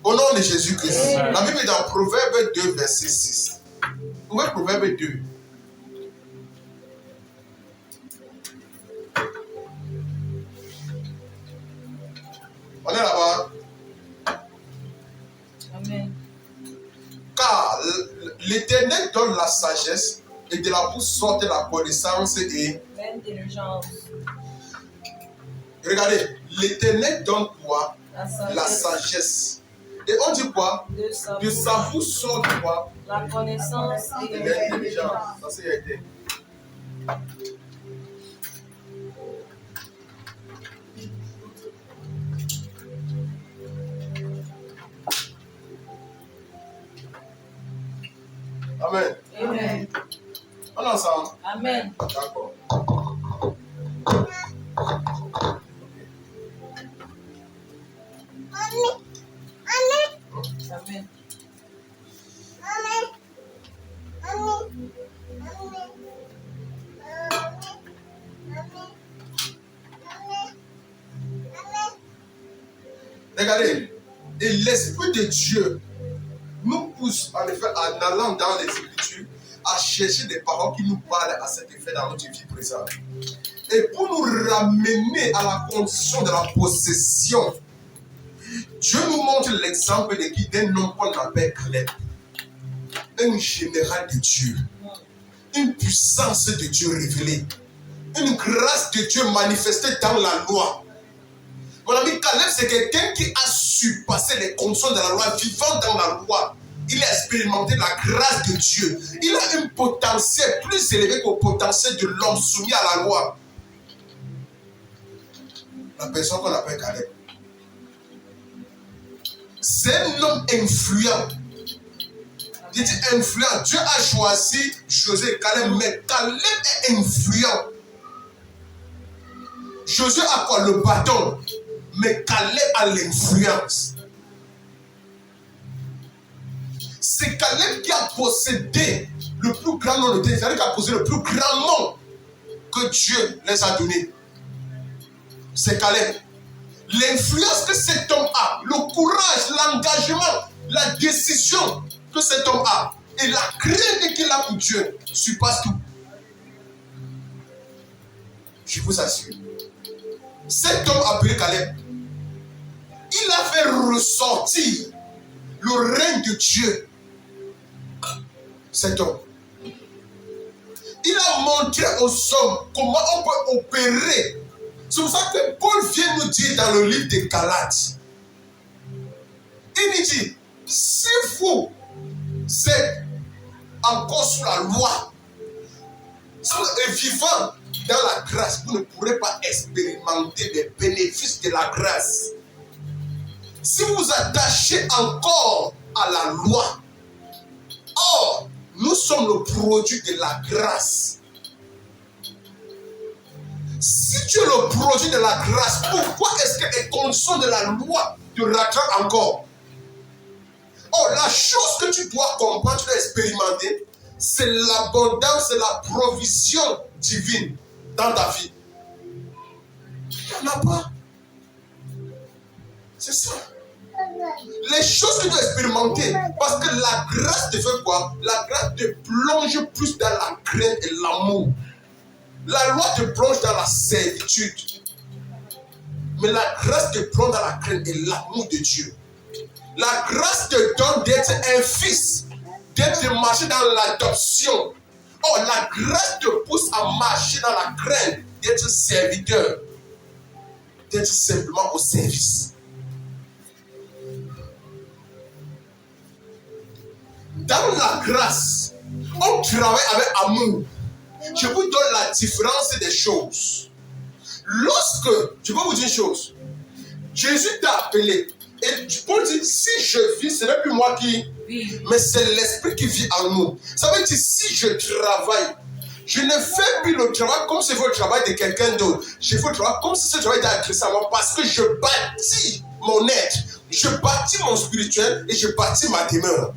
C: Au nom de Jésus-Christ. La Bible est dans Proverbe 2, verset 6. Ouvrez Proverbe 2. On est là-bas.
B: Amen.
C: Car l'Éternel donne la sagesse et de la bouche sortent la connaissance et
B: L'intelligence.
C: regardez, l'Éternel donne quoi? La
B: sagesse.
C: sagesse. Et on dit quoi? De sa bouche sort quoi?
B: La connaissance
C: Et
B: et
C: l'intelligence. Ça c'est été. Amen.
B: Amen.
C: On est ensemble.
B: Amen.
C: D'accord.
B: Amen.
C: Regardez, et l'Esprit de Dieu nous pousse en effet en allant dans les Écritures à chercher des paroles qui nous parlent à cet effet dans notre vie présente. Et pour nous ramener à la condition de la possession, Dieu nous montre l'exemple de qui d'un homme qu'on appelle Caleb, un général de Dieu, une puissance de Dieu révélée, une grâce de Dieu manifestée dans la loi. Mon ami Caleb, c'est quelqu'un qui a su passer les conditions de la loi, vivant dans la loi. Il a expérimenté la grâce de Dieu. Il a un potentiel plus élevé qu'au potentiel de l'homme soumis à la loi. La personne qu'on appelle Caleb. C'est un homme influent. Il dit influent. Dieu a choisi Josué et Caleb, mais Caleb est influent. Josué a quoi? Le bâton. Mais Caleb a l'influence. C'est Caleb qui a possédé le plus grand nom de Dieu. C'est-à-dire qui a possédé le plus grand nom que Dieu les a donné. C'est Caleb. L'influence que cet homme a, le courage, l'engagement, la décision que cet homme a et la crainte qu'il a pour Dieu surpasse tout. Je vous assure. Cet homme appelé Caleb, il a fait ressortir le règne de Dieu. Cet homme. Il a montré aux hommes comment on peut opérer. C'est pour ça que Paul vient nous dire dans le livre des Galates. Il nous dit, si vous êtes encore sous la loi, et vivant dans la grâce, vous ne pourrez pas expérimenter les bénéfices de la grâce. Si vous vous attachez encore à la loi, or, nous sommes le produit de la grâce. Si tu es le produit de la grâce, pourquoi est-ce que les conditions de la loi te rattrapent encore? Or, la chose que tu dois comprendre, tu dois expérimenter, c'est l'abondance et la provision divine dans ta vie. Il n'y en a pas. C'est ça. Les choses que tu dois expérimenter, parce que la grâce te fait quoi? La grâce te plonge plus dans la crainte et l'amour. La loi te plonge dans la servitude. Mais la grâce te plonge dans la crainte et l'amour de Dieu. La grâce te donne d'être un fils, d'être marcher dans l'adoption. Oh, la grâce te pousse à marcher dans la crainte, d'être serviteur, d'être simplement au service. Dans la grâce, on travaille avec amour. Je vous donne la différence des choses. Lorsque, je vais vous dire une chose, Jésus t'a appelé. Et Paul dit, si je vis, ce n'est plus moi qui vis, mais c'est l'Esprit qui vit en nous. Ça veut dire, si je travaille, je ne fais plus le travail comme si c'était le travail de quelqu'un d'autre. Je fais le travail comme si ce travail était adressé à moi parce que je bâtis
A: mon être, je bâtis mon spirituel et je bâtis ma demeure.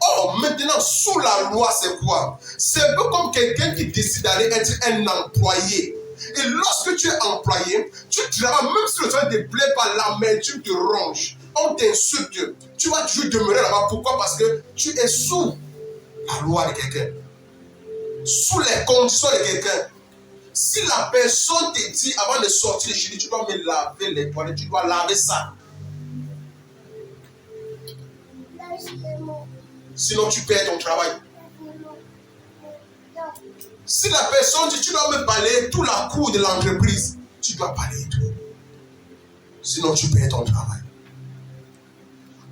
A: Or, maintenant, sous la loi, c'est quoi? C'est un peu comme quelqu'un qui décide d'aller être un employé. Et lorsque tu es employé, tu travailles, même si le travail ne te plaît pas, l'amertume te ronge. On t'insulte. Tu vas toujours demeurer là-bas. Pourquoi? Parce que tu es sous la loi de quelqu'un. Sous les conditions de quelqu'un. Si la personne te dit avant de sortir de chez lui, tu dois me laver les toilettes, tu dois laver ça. Sinon, tu perds ton travail. Si la personne dit tu dois me balayer toute la cour de l'entreprise, tu dois balayer tout. Sinon, tu perds ton travail.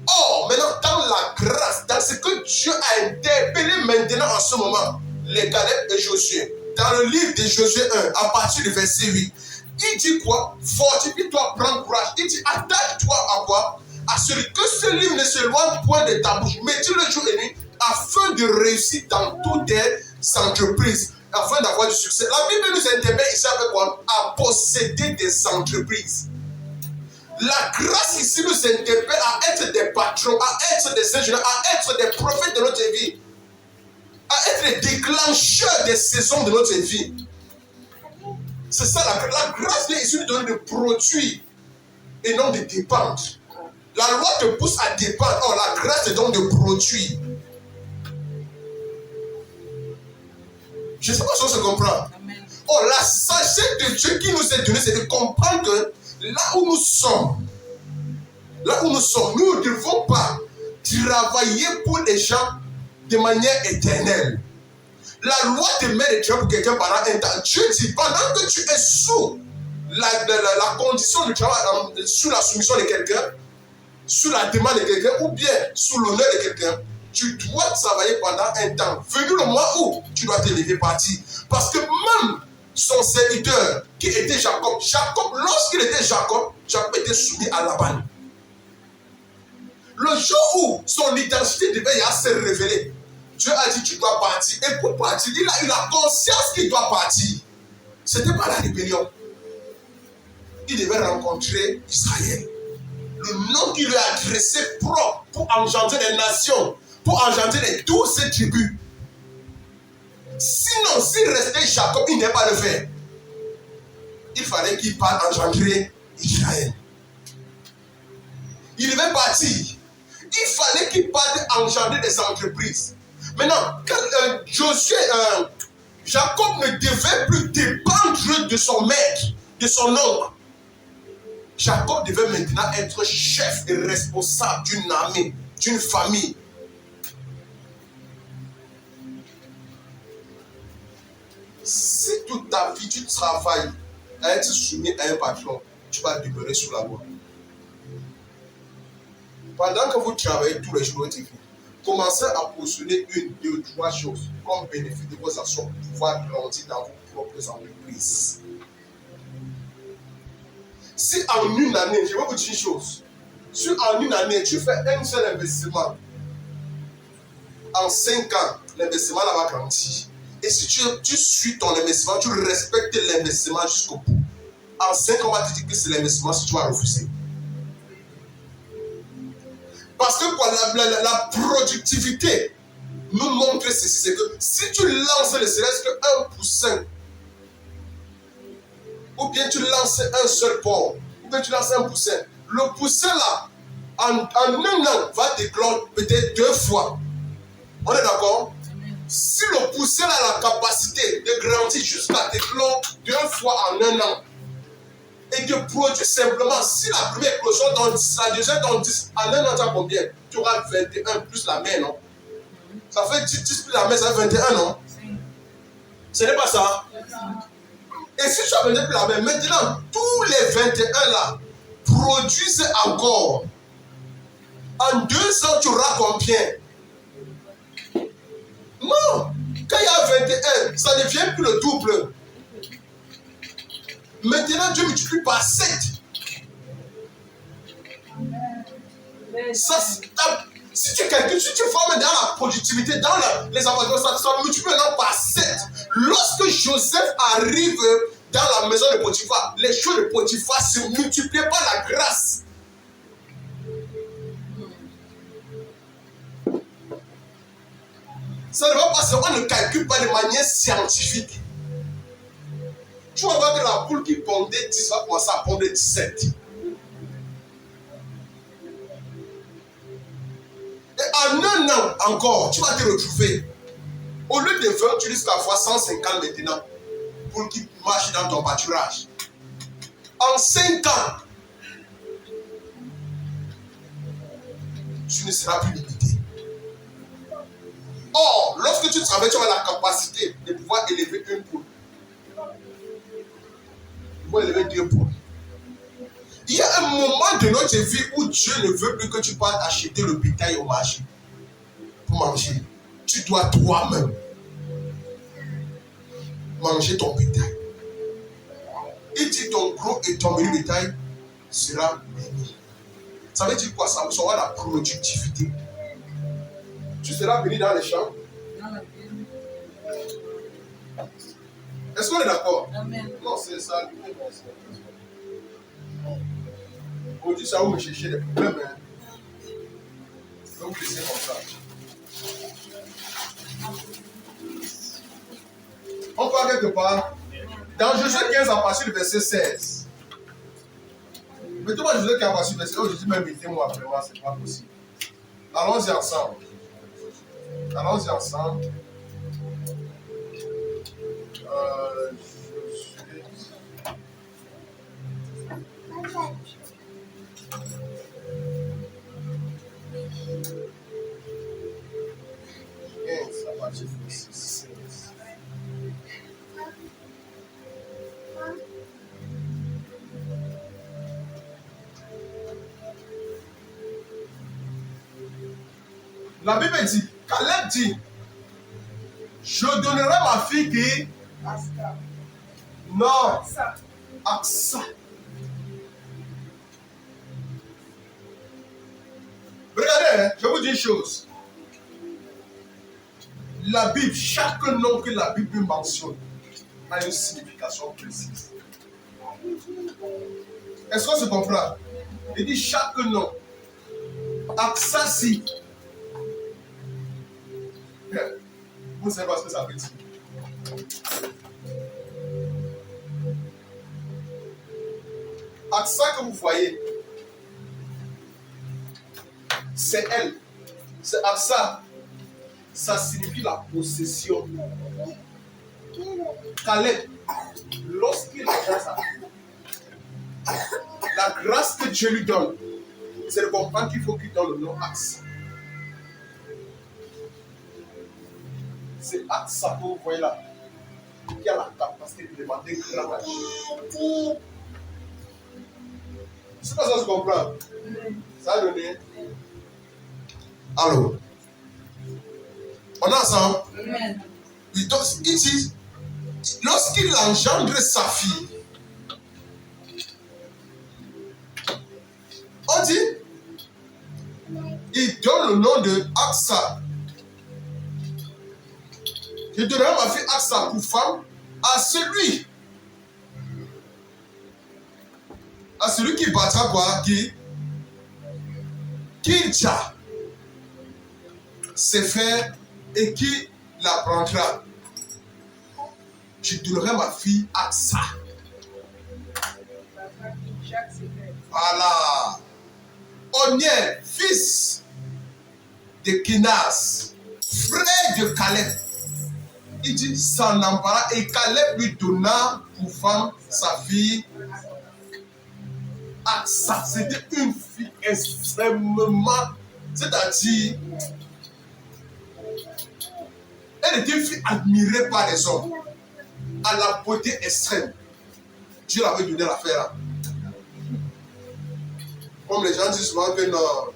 A: Or, maintenant, dans la grâce, dans ce que Dieu a interpellé maintenant en ce moment, les Caleb et Josué, dans le livre de Josué 1, à partir du verset 8, il dit quoi? Fortifie-toi, prends courage. Il dit attache-toi à quoi? À celui que ce livre ne s'éloigne point de ta bouche. Mets-le jour et nuit afin de réussir dans toutes tes entreprises, afin d'avoir du succès. La Bible nous interpelle ici avec quoi? À posséder des entreprises. La grâce ici nous interpelle à être des patrons, à être des ingénieurs, à être des prophètes de notre vie, à être les déclencheurs des saisons de notre vie. C'est ça la grâce vient ici nous donner de produits et non de dépendre. La loi te pousse à dépendre. Or, la grâce te donne de produits. Je ne sais pas si on se comprend. Or, la sagesse de Dieu qui nous est donnée, c'est de comprendre que là où nous sommes, nous ne devons pas travailler pour les gens de manière éternelle. La loi te met de travailler pour quelqu'un pendant un temps. Dieu dit, pendant que tu es sous la condition du travail, sous la soumission de quelqu'un, sous la demande de quelqu'un, ou bien sous l'honneur de quelqu'un, tu dois travailler pendant un temps. Venu le mois où tu dois te lever partir. Parce que même son serviteur, qui était Jacob, lorsqu'il était Jacob était soumis à Laban. Le jour où son identité devait se révéler, Dieu a dit tu dois partir. Et pour partir, il a eu la conscience qu'il doit partir. Ce n'était pas la rébellion. Il devait rencontrer Israël. Le nom qu'il lui a adressé propre pour engendrer les nations, pour engendrer les 12 tribus. Sinon, s'il restait Jacob, il n'est pas le fait. Il fallait qu'il parte engendrer Israël. Il devait partir. Il fallait qu'il parte engendrer des entreprises. Maintenant, quand Jacob ne devait plus dépendre de son maître, de son oncle. Jacob devait maintenant être chef et responsable d'une armée, d'une famille. Si toute ta vie tu travailles à être soumis à un patron, tu vas demeurer sous la loi. Pendant que vous travaillez tous les jours, commencez à positionner 1, 2, 3 choses comme bénéfice de vos actions pour pouvoir grandir dans vos propres entreprises. Si en une année, je vais vous dire une chose, si en une année tu fais un seul investissement, en 5 ans, l'investissement là va grandir. Et si tu suis ton investissement, tu respectes l'investissement jusqu'au bout. En 5 ans, on va te dire que c'est l'investissement si tu vas refuser. Parce que quoi, la productivité nous montre ceci, c'est que si tu lances ne serait-ce que 1%, ou bien tu lances un seul port, ou bien tu lances 1%, le poussin là, en un an, va déclencher peut-être 2 fois. On est d'accord? Si le poussin a la capacité de grandir jusqu'à déclencher 2 fois en un an, et de produire simplement, si la première explosion donne 10, la deuxième donne 10, en un an, tu as combien? Tu auras 21 plus la main, non? Ça fait 10 plus la main, ça fait 21, non? Ce n'est pas ça. Et si tu as 21 plus la main, maintenant, tous les 21 là produisent encore. En 2 ans, tu auras combien? Non! Quand il y a 21, ça ne devient plus le double. Maintenant, Dieu multiplie par 7. Ça, si tu calcules, si tu formes dans la productivité, dans les avantages, ça multiplie maintenant par 7. Lorsque Joseph arrive dans la maison de Potiphar, les choses de Potiphar se multiplient par la grâce.
C: Ça ne va pas, on ne calcule pas de manière scientifique. Tu vas voir que la poule qui pondait 10 va commencer à pondre 17. Et en un an encore, tu vas te retrouver. Au lieu de 20, tu risques à fois 150 maintenant. Pour qui marche dans ton pâturage. En 5 ans, tu ne seras plus limité. Or, lorsque tu travailles, tu as la capacité de pouvoir élever une poule. Tu peux élever 2 poules. Il y a un moment de notre vie où Dieu ne veut plus que tu partes acheter le bétail au marché pour manger. Tu dois toi-même manger ton bétail. Il dit ton gros et ton menu bétail sera béni. Ça veut dire quoi? Ça sera la productivité. Tu seras béni dans les champs. Est-ce qu'on est d'accord?
B: Amen.
C: Non, c'est ça. Aujourd'hui, ça va me chercher des problèmes. Hein. Donc, laissez comme ça. On parle quelque part. Dans Josué 15, à partir du verset 16. Mettez-moi Josué 15 à partir du verset 16. Oh, je dis même, mettez-moi après moi, c'est pas possible. Allons-y ensemble. Allons-y ensemble. À partir du verset 16. La Bible dit, Caleb dit, je donnerai ma fille qui... Non, Aksa. Regardez, hein, je vous dis une chose. La Bible, chaque nom que la Bible mentionne a une signification précise. Est-ce qu'on se comprend? Il dit chaque nom. Aksasi. Vous savez pas ce que ça veut dire. Aksa que vous voyez, c'est elle. C'est Aksa. Ça signifie la possession. Caleb, lorsqu'il a grâce à Dieu, la grâce que Dieu lui donne, c'est de comprendre qu'il faut qu'il donne le nom Aksa. C'est Aksa que vous voyez là, qui a la capacité de demander grand âge. Je ne sais pas si on se comprend. Ça a donné. Alors, on est ensemble.
B: Amen.
C: Il dit, lorsqu'il engendre sa fille, on dit, il donne le nom de Aksa. Je donnerai ma fille Aksa pour femme à celui qui battra quoi? Qui déjà sait faire et qui la prendra. Je donnerai ma fille Aksa. Voilà. Oniel, fils de Kinas, frère de Caleb. Il dit s'en empara et Caleb lui donna pour femme sa fille Aksa. C'était une fille extrêmement, c'est-à-dire, elle était une fille admirée par les hommes, à la beauté extrême. Dieu l'avait donné l'affaire. Comme les gens disent souvent que non,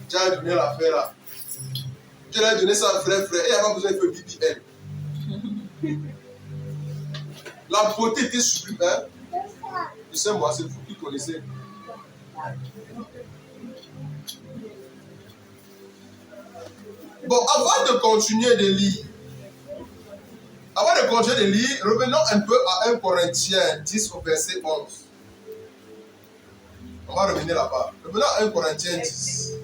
C: Dieu a donné l'affaire là. Dieu l'a donné ça à un frère, il n'y a pas besoin de faire BBL. La beauté était sublime. Hein? Je sais moi, c'est vous qui connaissez. Bon, avant de continuer de lire, revenons un peu à 1 Corinthiens 10 au verset 11. On va revenir là-bas. Revenons à 1 Corinthiens 10.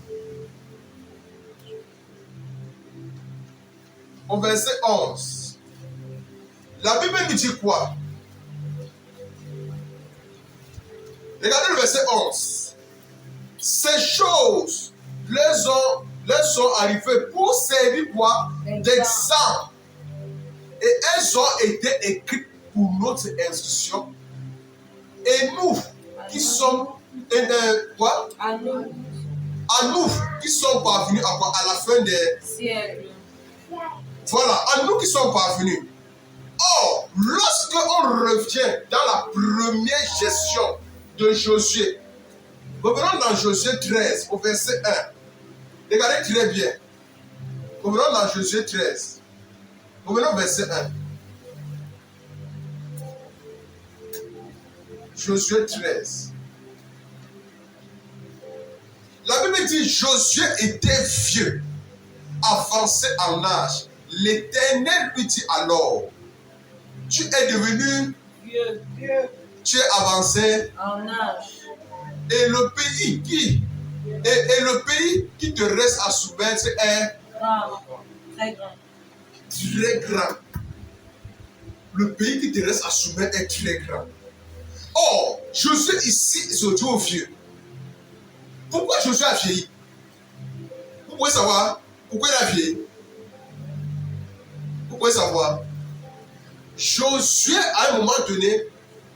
A: au verset 11. La Bible nous dit quoi? Regardez le verset 11. Ces choses leur sont arrivées pour servir quoi? D'exemple. Et elles ont été écrites pour notre instruction. Et nous qui sommes quoi? À nous qui sommes parvenus à quoi? À la fin des siècles. Voilà, à nous qui sommes parvenus. Or, lorsque on revient dans la première gestion de Josué, revenons dans Josué 13 au verset 1. Regardez très bien. Revenons dans Josué 13. Revenons au verset 1. Josué 13. La Bible dit Josué était vieux, avancé en âge. L'Éternel lui dit alors, tu es devenu vieux, tu es avancé en âge. Et le pays qui te reste à soumettre est grand, très grand. Très grand. Le pays qui te reste à soumettre est très grand. Or, Josué ici se trouve vieux. Pourquoi Josué a vieilli? Vous pouvez savoir pourquoi il a vieilli? Vous pouvez savoir. Josué, à un moment donné,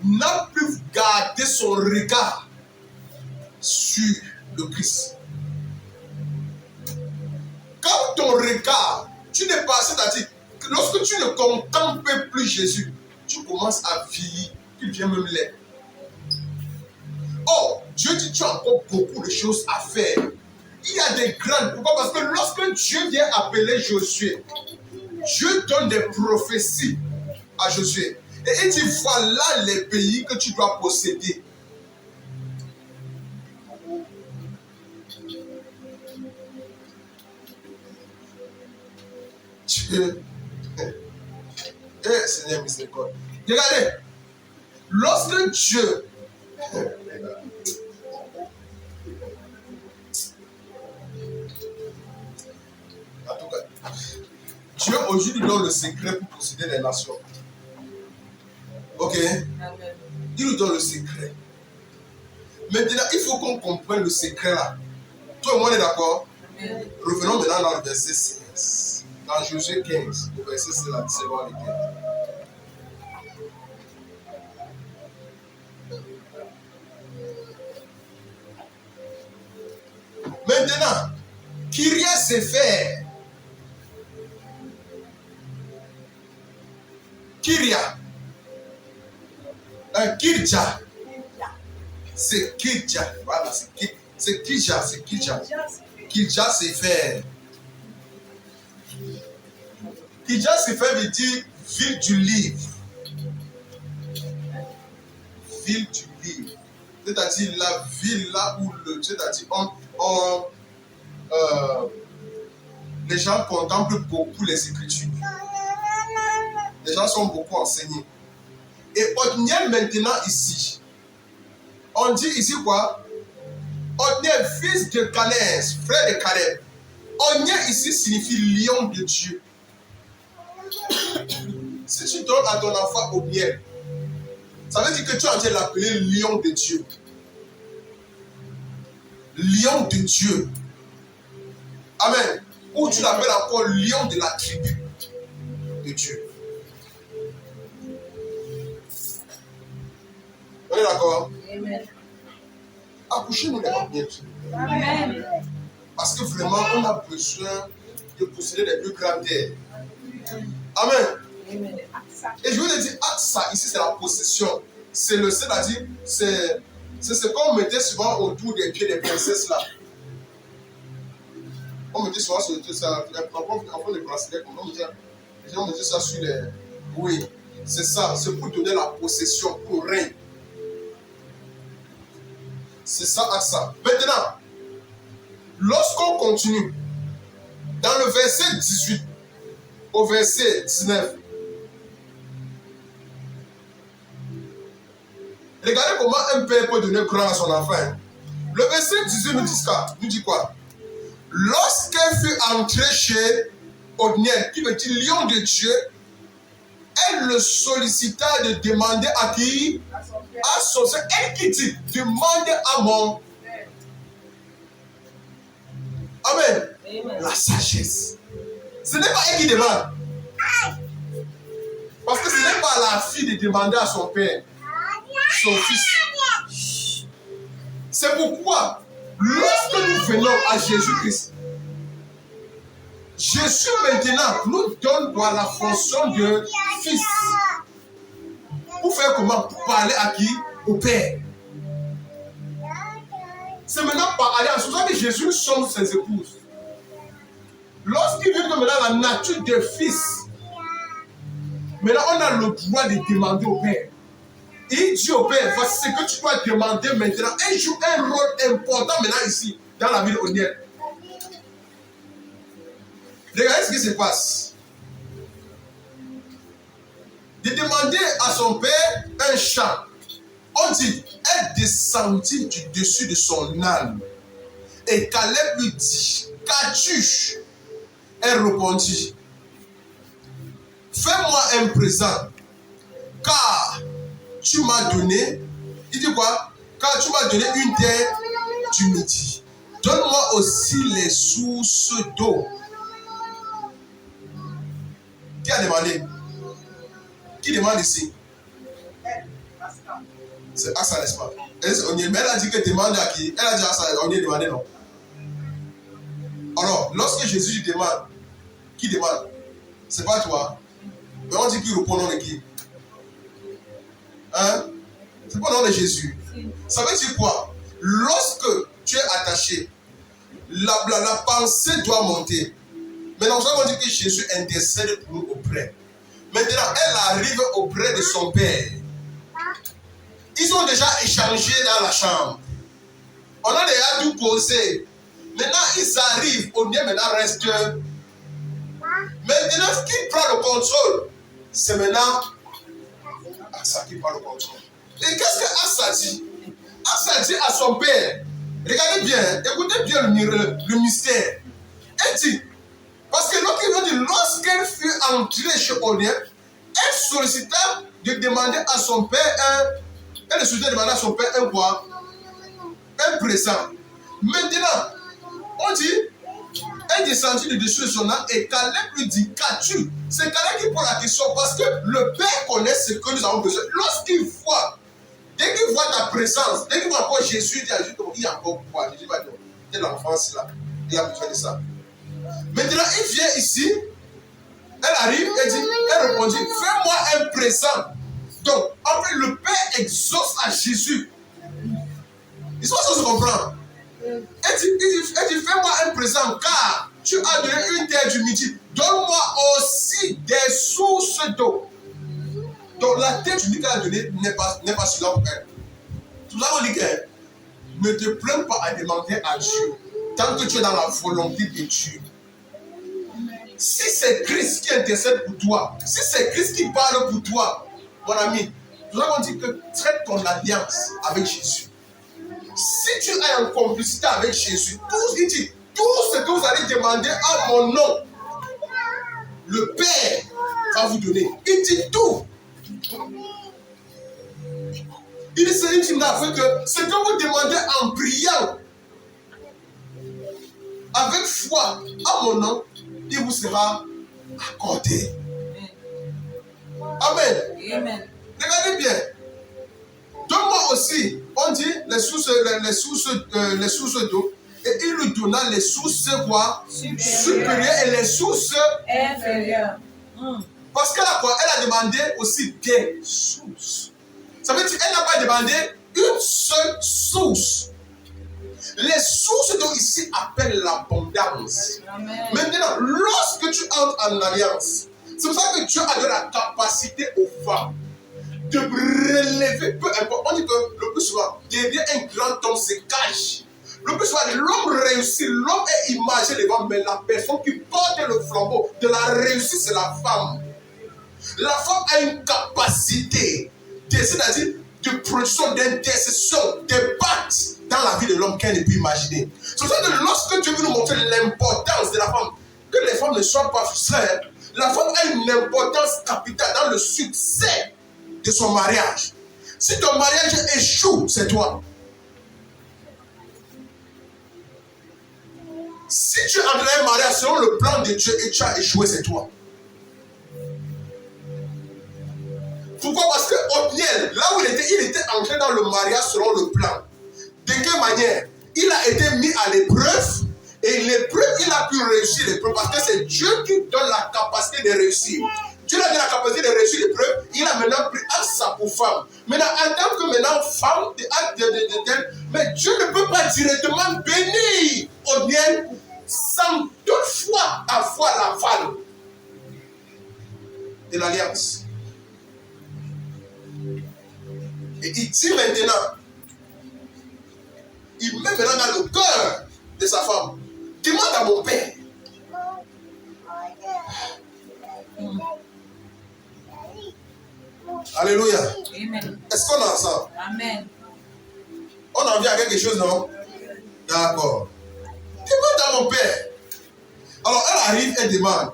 A: n'a plus gardé son regard sur le Christ. Quand ton regard, tu n'es pas, c'est-à-dire, lorsque tu ne contemples plus Jésus, tu commences à vieillir, tu deviens même laid. Or, Dieu dit, tu as encore beaucoup de choses à faire. Il y a des grandes. Pourquoi? Parce que lorsque Dieu vient appeler Josué, Dieu donne des prophéties à Josué. Et il dit, voilà les pays que tu dois posséder. Dieu. Seigneur miséricorde. Regardez. Lorsque Dieu. En tout cas, Dieu aujourd'hui donne le secret pour posséder les nations. Ok? Amen. Il nous donne le secret. Maintenant, il faut qu'on comprenne le secret là. Tout le monde est d'accord? Amen. Revenons maintenant dans le verset 16. Dans Josué 15, le verset 16, la seconde lequel. Maintenant, Kyria Sefer. Kyria. Kirja. C'est Kirja. Voilà, c'est Kirja. C'est Kirja. Kirja Sefer. Kirja Sefer veut dire ville du livre. Ville du livre. C'est-à-dire la ville là où c'est-à-dire les gens contemplent beaucoup les Écritures. Les gens sont beaucoup enseignés. Et Othniel maintenant ici, on dit ici quoi? Othniel, fils de Calais, frère de Caleb. Othniel ici signifie lion de Dieu. Si tu donnes à ton enfant Othniel, ça veut dire que tu es en train de l'appeler lion de Dieu. Lion de Dieu. Amen. Ou tu l'appelles encore lion de la tribu de Dieu. On est d'accord? Amen. Accouchez-nous les bien. Amen. Parce que vraiment, on a besoin de posséder les plus grandes terres. Amen. Amen. Et je veux te dire, ça ici, c'est la possession. C'est le, c'est-à-dire, c'est ce qu'on mettait souvent autour des pieds des princesses là. On mettait souvent sur ça, avant de bracelets, les gens mettaient ça sur les. Oui, c'est ça, c'est pour donner la possession, pour le règne. C'est ça à ça. Maintenant, lorsqu'on continue, dans le verset 18 au verset 19, regardez comment un père peut donner gloire à son enfant. Le verset 18 nous dit quoi? Lorsqu'elle fut entrée Otniel, qui veut dire lion de Dieu, elle le sollicita de demander à qui? À son Père. Elle qui dit, demande à mon Père. Amen. Amen. La sagesse. Ce n'est pas elle qui demande. Parce que ce n'est pas à la fille de demander à son père, son fils. C'est pourquoi, lorsque nous venons à Jésus-Christ, Jésus maintenant nous donne dans la fonction de fils. Pour faire comment? Pour parler à qui? Au Père. C'est maintenant par alliance. C'est pour ça que Jésus, nous sommes ses épouses. Lorsqu'il vient maintenant la nature de fils, maintenant on a le droit de demander au Père. Il dit au Père, voici ce que tu dois demander maintenant. Il joue un rôle important maintenant ici, dans la vie d'Oniel. Regardez ce qui se passe. De demander à son père un champ. On dit, elle descendit du dessus de son âne. Et Caleb lui dit, qu'as-tu? Elle répondit, fais-moi un présent, car tu m'as donné, il dit quoi? Car tu m'as donné une terre du midi. Donne-moi aussi les sources d'eau. Qui a demandé? Qui demande ici? C'est Asa, n'est-ce pas? Mais elle a dit que demande à qui? Elle a dit à Asa, on y est demandé, non? Alors, lorsque Jésus demande, qui demande? C'est pas toi. Mais on dit qu'il répond au nom de qui? Hein? C'est pas au nom de Jésus. Ça veut dire quoi? Lorsque tu es attaché, la pensée doit monter. Maintenant, nous avons dit que Jésus intercède pour nous auprès. Maintenant, elle arrive auprès de son Père. Ils ont déjà échangé dans la chambre. On a déjà tout posé. Maintenant, ils arrivent. On est maintenant reste. Maintenant, qui prend le contrôle? C'est maintenant Asa qui prend le contrôle. Et qu'est-ce que Asa dit? Asa dit à son père, regardez bien, écoutez bien le mystère. Elle dit, parce que lorsqu'elle fut entrée chez Oniel, elle sollicita de demander à son père elle sollicita de demander à son père un quoi? Un présent. Maintenant, on dit, elle descendit du dessus de son âne et Caleb lui dit, qu'as-tu? C'est Caleb qui pose la question parce que le Père connaît ce que nous avons besoin. Lorsqu'il voit, dès qu'il voit ta présence, dès qu'il voit encore Jésus, il y a encore quoi? Jésus va dire, il y a l'enfance là, il a besoin de ça. Maintenant, il vient ici, elle arrive, elle répondit, fais-moi un présent. Donc, en fait, le Père exauce à Jésus. Ils sont censés se comprendre. Elle dit, fais-moi un présent, car tu as donné une terre du midi. Donne-moi aussi des sources d'eau. Donc, la terre du midi qu'elle a donnée n'est pas sur pour elle. Tout ça veut dire que ne te plains pas à demander à Dieu tant que tu es dans la volonté de Dieu. Si c'est Christ qui intercède pour toi, si c'est Christ qui parle pour toi, mon ami, nous avons dit que traite ton alliance avec Jésus. Si tu es en complicité avec Jésus, il dit, tout ce que vous allez demander à mon nom, le Père va vous donner. Il dit tout. Il dit, c'est une que ce que vous demandez en priant, avec foi, à mon nom, il vous sera accordé. Amen. Amen. Regardez bien. Donne-moi aussi, on dit les sources d'eau, et il lui donna les sources quoi? Supérieures et les sources inférieures. Parce qu'elle a demandé aussi des sources. Ça veut dire qu'elle n'a pas demandé une seule source. Les sources d'eau ici appellent l'abondance. Maintenant, lorsque tu entres en alliance, c'est pour ça que Dieu a donné la capacité aux femmes de relever, peu importe. On dit que le plus souvent, derrière un grand homme se cache. Le plus souvent, l'homme réussit, l'homme est imagé devant, mais la personne qui porte le flambeau de la réussite, c'est la femme. La femme a une capacité, c'est-à-dire de production, d'intercession, de pacte dans la vie de l'homme qu'elle ne peut imaginer. C'est pour ça que lorsque Dieu veut nous montrer l'importance de la femme,
C: que les femmes ne soient pas frustrées, la femme a une importance capitale dans le succès de son mariage. Si ton mariage échoue, c'est toi. Si tu as un mariage selon le plan de Dieu et tu as échoué, c'est toi. Pourquoi? Parce que Othniel, là où il était entré dans le mariage selon le plan. De quelle manière? Il a été mis à l'épreuve et l'épreuve, il a pu réussir l'épreuve parce que c'est Dieu qui donne la capacité de réussir. Dieu lui a donné la capacité de réussir l'épreuve, il a maintenant pris Asa pour femme. Maintenant, en tant que femme, mais Dieu ne peut pas directement bénir Othniel sans toutefois avoir l'aval de l'alliance. Et il dit maintenant, il met maintenant dans le cœur de sa femme, demande à mon père. Alléluia.
D: Amen.
C: Est-ce qu'on a ça?
D: Amen.
C: On en vient à quelque chose, non? D'accord. Demande à mon père. Alors elle arrive, elle demande.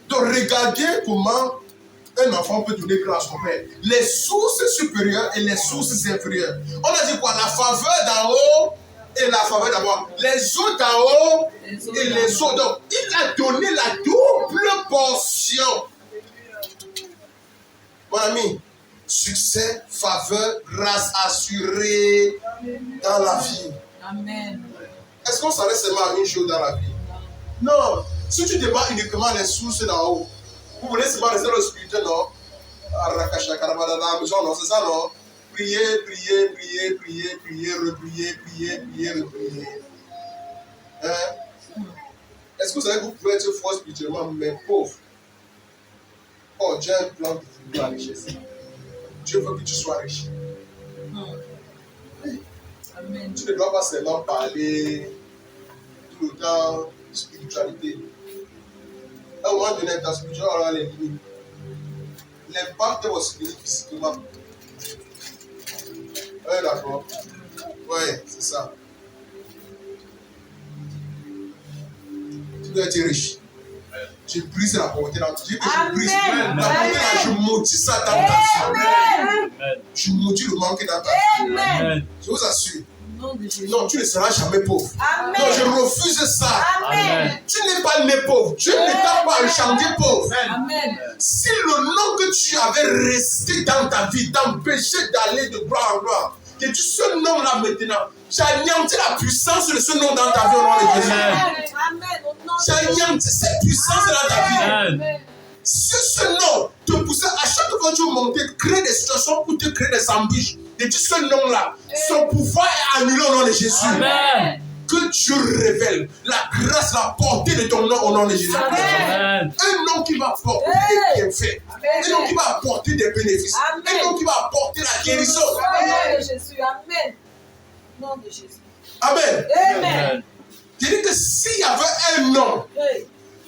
C: Donc regardez comment un enfant peut donner grâce à son père. Les sources supérieures et les sources inférieures. On a dit quoi? La faveur d'en haut et la faveur d'en bas. Les eaux d'en haut et les eaux d'en haut. Il a donné la double portion. Mon ami, succès, faveur, grâce assurée dans la vie.
D: Amen.
C: Est-ce qu'on s'arrête seulement à une chose dans la vie? Non. Si tu demandes uniquement les sources d'en haut, vous voulez seulement rester dans le spirituel, non? Non, c'est ça, non? Prier, prier, prier, prier, prier, reprier, prier, prier, reprier. Hein? Est-ce que vous savez que vous pouvez être fort spirituellement, mais pauvre? Oh, Dieu a un plan de la richesse. Dieu veut que tu sois riche.
D: Amen.
C: Tu ne dois pas seulement parler tout le temps de spiritualité. À un moment donné, ta spiritualité aura les limites. L'impact va se venir physiquement. Oui, d'accord. Oui, c'est ça. Tu dois être riche. Je brise la pauvreté dans ta vie. Je brise la pauvreté, je maudis ça dans ta vie. Je maudis le manque dans ta vie. Je vous assure. Non, tu ne seras jamais pauvre.
D: Amen.
C: Non, je refuse ça.
D: Amen.
C: Tu n'es pas né pauvre. Dieu ne t'a pas enchanté pauvre.
D: Amen.
C: Si le nom que tu avais resté dans ta vie t'empêchait d'aller de gloire en gloire, que tu ce nom-là maintenant, j'ai anéanti la puissance de ce nom dans ta vie au nom de Jésus.
D: Amen.
C: J'ai anéanti cette puissance dans ta vie.
D: Amen.
C: Si ce nom te poussait à chaque fois que tu montais, créer des situations pour te créer des embûches, et dis ce nom-là, son pouvoir est annulé au nom de Jésus.
D: Amen.
C: Que Dieu révèle la grâce, la portée de ton nom au nom de Jésus.
D: Amen.
C: Un nom qui va apporter des bienfaits. Un nom qui va apporter des bénéfices.
D: Amen.
C: Un nom qui va apporter la guérison.
D: Au nom de Jésus. Amen. Au nom de Jésus.
C: Amen.
D: Amen.
C: Je dis que s'il y avait un nom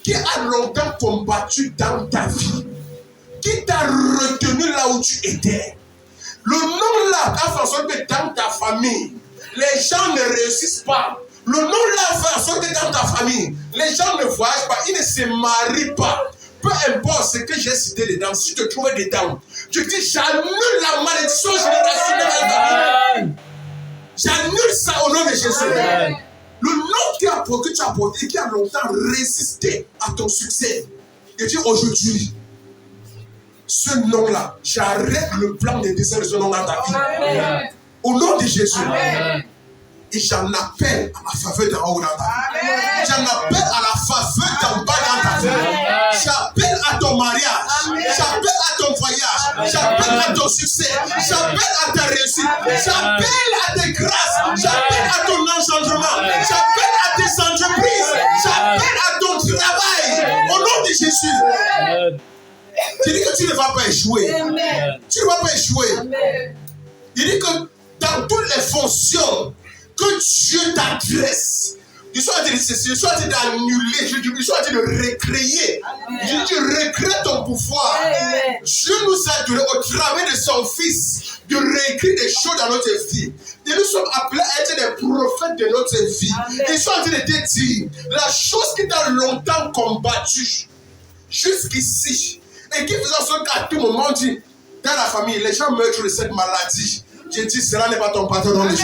C: qui a longtemps combattu dans ta vie, qui t'a retenu là où tu étais, le nom-là a fait en sorte que dans ta famille, les gens ne réussissent pas. Le nom-là fait en sorte que dans ta famille, les gens ne voyagent pas, ils ne se marient pas. Peu importe ce que j'ai cité dedans, si tu te trouves dedans, je dis j'annule la malédiction générationnelle dans ta vie. J'annule ça au nom de Jésus.
D: Amen.
C: Le nom que tu as porté et qui a longtemps résisté à ton succès, et dis aujourd'hui, ce nom-là, j'arrête le plan de dessin de ce nom dans ta vie.
D: Amen.
C: Au nom de Jésus.
D: Amen.
C: Et j'en appelle à la faveur d'en haut dans ta vie. J'en appelle à la faveur d'en bas dans ta vie.
D: Amen.
C: J'appelle à ton mariage.
D: Amen.
C: J'appelle à ton voyage. J'appelle à ton succès. J'appelle à ta réussite. J'appelle à tes grâces. J'appelle à ton engendrement. J'appelle à tes entreprises. J'appelle à ton travail. Au nom de Jésus. Tu dis que tu ne vas pas échouer.
D: Amen.
C: Tu ne vas pas échouer.
D: Amen.
C: Il dit que dans toutes les fonctions que Dieu t'adresse,
A: Ils sont en train de cesser, ils sont en train d'annuler, ils sont en train de recréer. Je dis, recrée ton pouvoir.
D: Amen.
A: Dieu nous a donné au travers de son Fils de réécrire des choses dans notre vie. Et nous sommes appelés à être des prophètes de notre vie.
D: Amen.
A: Ils sont en train de te dire la chose qui t'a longtemps combattu jusqu'ici et qui faisait en sorte qu'à tout moment, on dit, dans la famille, les gens meurent de cette maladie. Je dis, cela n'est pas ton patron dans le Jésus.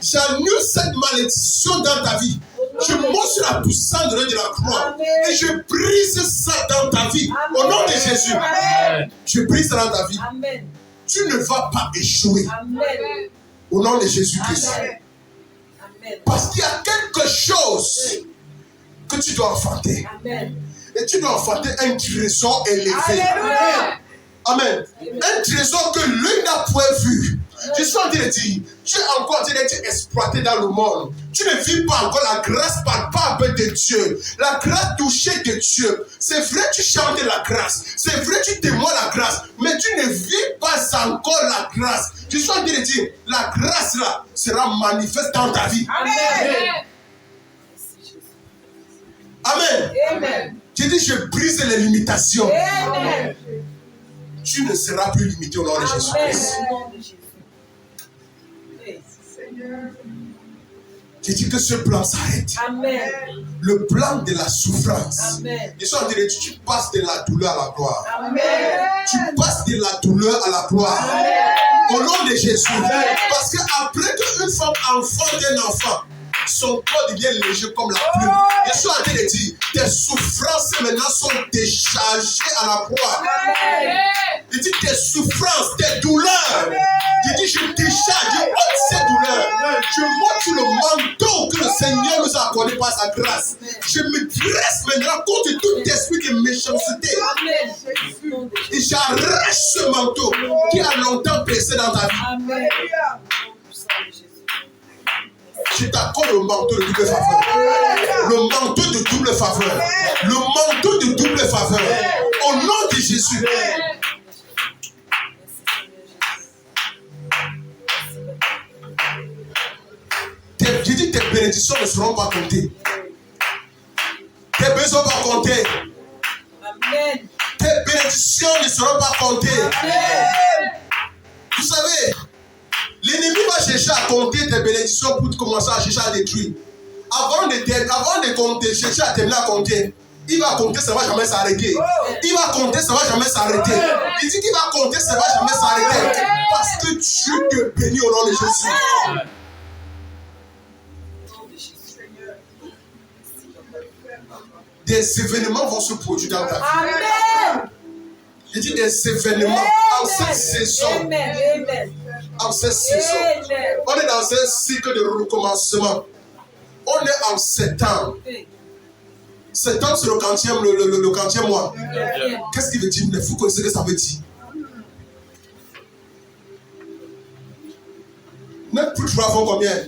A: J'annule cette malédiction dans ta vie. Je monte sur la puissance de la croix.
D: Amen.
A: Et je brise ça dans ta vie.
D: Amen.
A: Au nom de Jésus.
B: Amen.
A: Je brise ça dans ta vie.
D: Amen.
A: Tu ne vas pas échouer.
D: Amen.
A: Au nom de Jésus-Christ.
D: Amen. Amen.
A: Parce qu'il y a quelque chose que tu dois enfanter.
D: Amen.
A: Et tu dois enfanter un trésor élevé.
D: Alléluia.
A: Amen. Un trésor que l'œil n'a point vu. Je suis en train de dire, tu es encore en train d'être exploité dans le monde. Tu ne vis pas encore la grâce par part de Dieu. La grâce touchée de Dieu. C'est vrai, tu chantes la grâce. C'est vrai, tu témoignes la grâce. Mais tu ne vis pas encore la grâce. Je suis en train de dire, la grâce là sera manifeste dans ta vie.
D: Amen.
A: Amen.
D: Amen.
A: Je dis, je brise les limitations.
D: Amen.
A: Tu ne seras plus limité au nom de Jésus-Christ. Je dis que ce plan s'arrête.
D: Amen.
A: Le plan de la souffrance.
D: Amen.
A: Je suis en train de dire, tu passes de la douleur à la gloire.
D: Amen.
A: Tu passes de la douleur à la gloire. Au nom de Jésus. Parce qu'après qu'une femme enfante un enfant, son corps devient léger comme la plume. Je suis en train de dire, tes souffrances maintenant sont déchargées à la croix. Je dis tes souffrances, tes douleurs. Je dis, je décharge, je ôte ces douleurs. Je monte sur le manteau que le Seigneur nous a accordé par sa grâce. Je me dresse maintenant contre tout esprit de méchanceté.
D: Amen.
A: Et j'arrache ce manteau qui a longtemps pesé dans ta vie.
D: Amen.
A: Je t'accorde le manteau de double faveur. Le manteau de double faveur. Le manteau de double faveur. Au nom de Jésus. Je dis tes bénédictions ne seront pas comptées. Tes besoins ne seront pas comptés.
D: Amen.
A: Tes bénédictions ne seront pas comptées. Vous savez, l'ennemi va chercher à compter tes bénédictions pour commencer à chercher à détruire. Avant de compter, chercher à terminer à compter, il va compter, ça ne va jamais s'arrêter. Il va compter, ça ne va jamais s'arrêter. Il dit qu'il va compter, ça ne va jamais s'arrêter. Parce que Dieu te bénit au nom de Jésus. Des événements vont se produire dans ta vie.
D: Amen.
A: Je dis des événements en cette saison.
D: Amen. Amen.
A: En cette saison.
D: Amen.
A: On est dans un cycle de recommencement. On est en septembre. Septembre, c'est le 40e mois. Qu'est-ce qu'il veut dire? Il faut connaître ce que ça veut dire. 9 plus 3 font combien?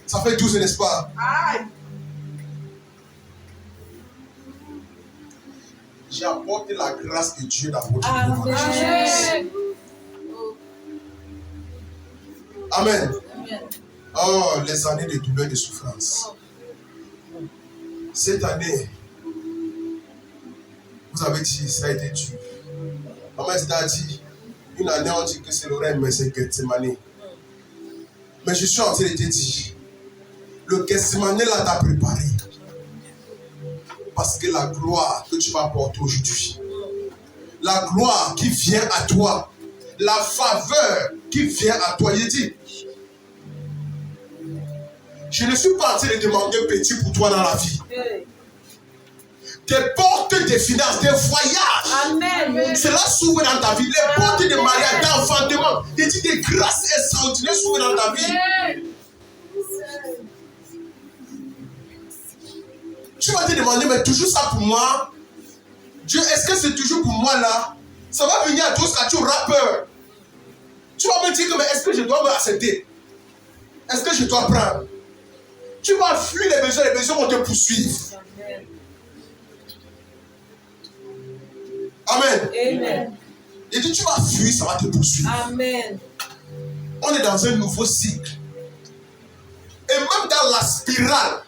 A: Ça fait 12, n'est-ce pas? J'ai apporté la grâce de Dieu dans votre vie.
D: Amen.
A: Amen.
D: Amen.
A: Oh, les années de douleur et de souffrance. Cette année, vous avez dit, ça a été dur. Maman a dit, une année, on dit que c'est le règne, mais c'est Gethsemane. Mais je suis en train de te dire, le Gethsemane là t'a préparé. Parce que la gloire que tu vas porter aujourd'hui, la gloire qui vient à toi, la faveur qui vient à toi, il dit, je ne suis pas en train de demander petit pour toi dans la vie. Des portes de finances, des voyages.
D: Amen.
A: Cela s'ouvre dans ta vie. Les portes de mariage, d'enfantement. Il dit des grâces extraordinaires s'ouvrent dans ta vie. Tu vas te demander, mais toujours ça pour moi? Dieu, est-ce que c'est toujours pour moi là? Ça va venir à toi quand tu auras peur. Tu vas me dire que, mais est-ce que je dois me accepter? Est-ce que je dois prendre? Tu vas fuir les besoins vont te poursuivre. Amen.
D: Amen.
A: Il dit, tu vas fuir, ça va te poursuivre.
D: Amen.
A: On est dans un nouveau cycle. Et même dans la spirale.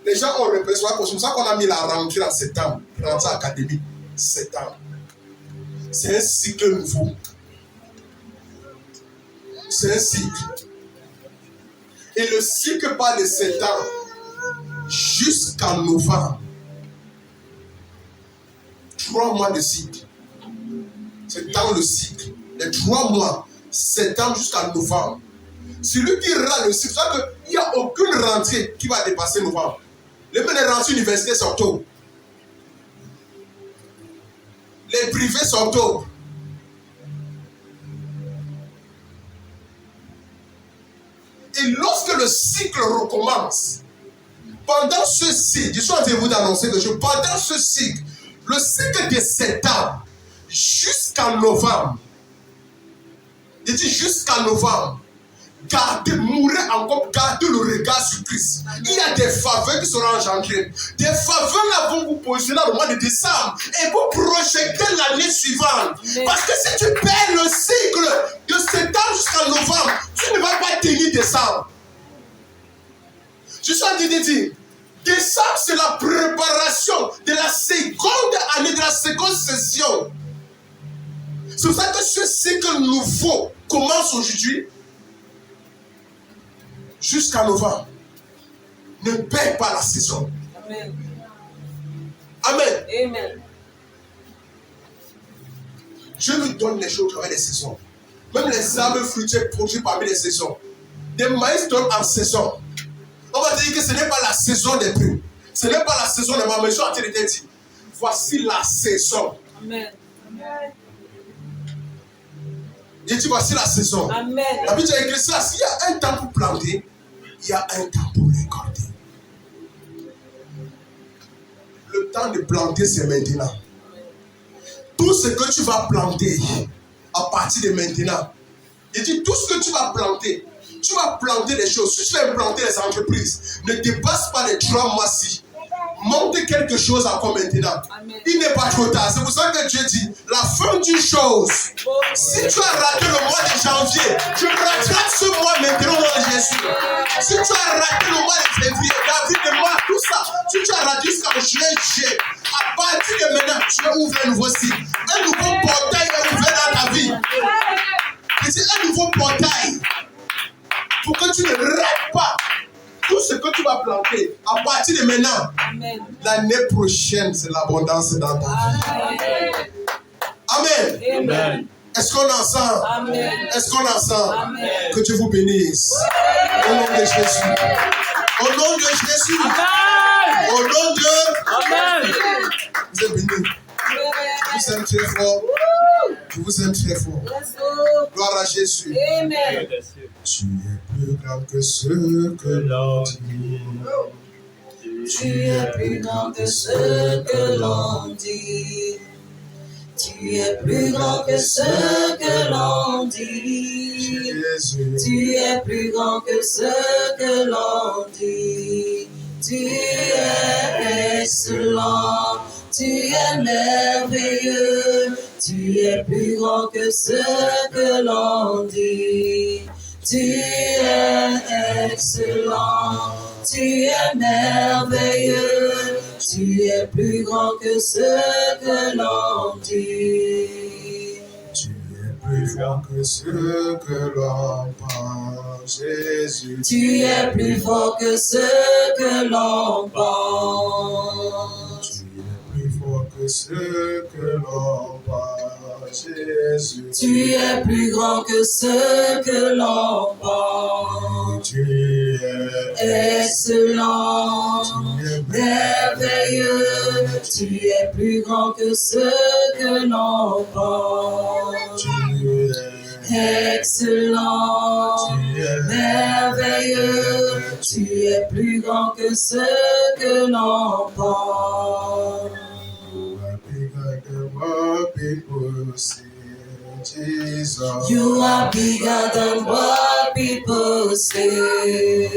A: Les gens ont repéré sur la cause. C'est pour ça qu'on a mis la rentrée en septembre. Rentrée académique, septembre. C'est un cycle nouveau. C'est un cycle. Et le cycle part de septembre jusqu'en novembre. 3 mois de cycle. C'est dans le cycle. Les 3 mois, septembre jusqu'en novembre. Celui qui rend le cycle, c'est qu'il n'y a aucune rentrée qui va dépasser novembre. Les rentrées universitaires c'est octobre. Les privés c'est octobre. Et lorsque le cycle recommence, pendant ce cycle, je suis en train de vous annoncer que pendant ce cycle, le cycle de septembre jusqu'en novembre, je dis jusqu'en novembre, mourrez encore, gardez le regard sur Christ. Il y a des faveurs qui seront engendrées. Des faveurs là vont vous positionner au mois de décembre et vous projeter l'année suivante. Parce que si tu perds le cycle de septembre jusqu'en novembre, tu ne vas pas tenir décembre. Je suis en train de dire, décembre c'est la préparation de la seconde année, de la seconde session. C'est pour ça que ce cycle nouveau commence aujourd'hui jusqu'à novembre. Ne perds pas la saison.
D: Amen.
A: Amen.
D: Amen.
A: Je lui donne les choses au travers des saisons. Même les arbres fruitiers produits parmi les saisons. Des maïs donnent en saison. On va te dire que ce n'est pas la saison des pluies. Ce n'est pas la saison des mamans. Je suis en train de te dire, voici la saison.
D: Amen. Amen.
A: Je dis voici la saison.
D: Amen.
A: La Bible a écrit ça. S'il y a un temps pour planter, il y a un temps pour récolter. Le temps de planter, c'est maintenant. Tout ce que tu vas planter à partir de maintenant, je dis tout ce que tu vas planter des choses. Si tu vas implanter les entreprises, ne dépasse pas les 3 mois-ci. Monte quelque chose encore maintenant.
D: Amen.
A: Il n'est pas trop tard. C'est pour ça que Dieu dit la fin d'une chose. Si tu as raté le mois de janvier, tu rattrapes ce mois maintenant au nom de Jésus. Si tu as raté le mois de février, David de mois, tout ça, si tu as raté jusqu'à juillet, à partir de maintenant, tu as ouvert un nouveau cycle. Un nouveau portail est ouvert dans ta vie. Et c'est un nouveau portail pour que tu ne rates pas tout ce que tu vas planter à partir de maintenant.
D: Amen.
A: L'année prochaine, c'est l'abondance dans ta vie. Amen.
D: Amen.
A: Est-ce qu'on est ensemble?
D: Amen.
A: Est-ce qu'on est ensemble?
D: Amen.
A: Que Dieu vous bénisse. Au nom de Jésus. Au nom de Jésus.
B: Amen.
A: Au nom de...
B: Amen.
A: Vous êtes bénis. Je vous aime très fort. Je vous aime très fort. Gloire à Jésus.
D: Amen.
A: Tu es plus grand que ce que l'on dit.
D: Tu es plus grand que ce que l'on dit. Tu es plus grand que ce que l'on dit.
A: Jésus.
D: Tu es plus grand que ce que l'on dit. Tu es excellent. Tu es merveilleux. Tu es plus grand que ce que l'on dit. Tu es excellent. Tu es merveilleux. Tu es plus grand que ce que l'on dit.
A: Tu es plus fort que ce que l'on pense, Jésus.
D: Tu es plus fort que ce que l'on pense.
A: Tu es plus fort que ce que l'on pense, Jésus.
D: Tu es plus grand que ce que l'on pense.
A: Tu es
D: Excellent, merveilleux. Tu es plus grand que ce que l'on pense.
A: Tu es
D: Excellent, merveilleux. Tu es plus grand que ce que l'on pense.
A: Jesus.
D: You are bigger than what people say.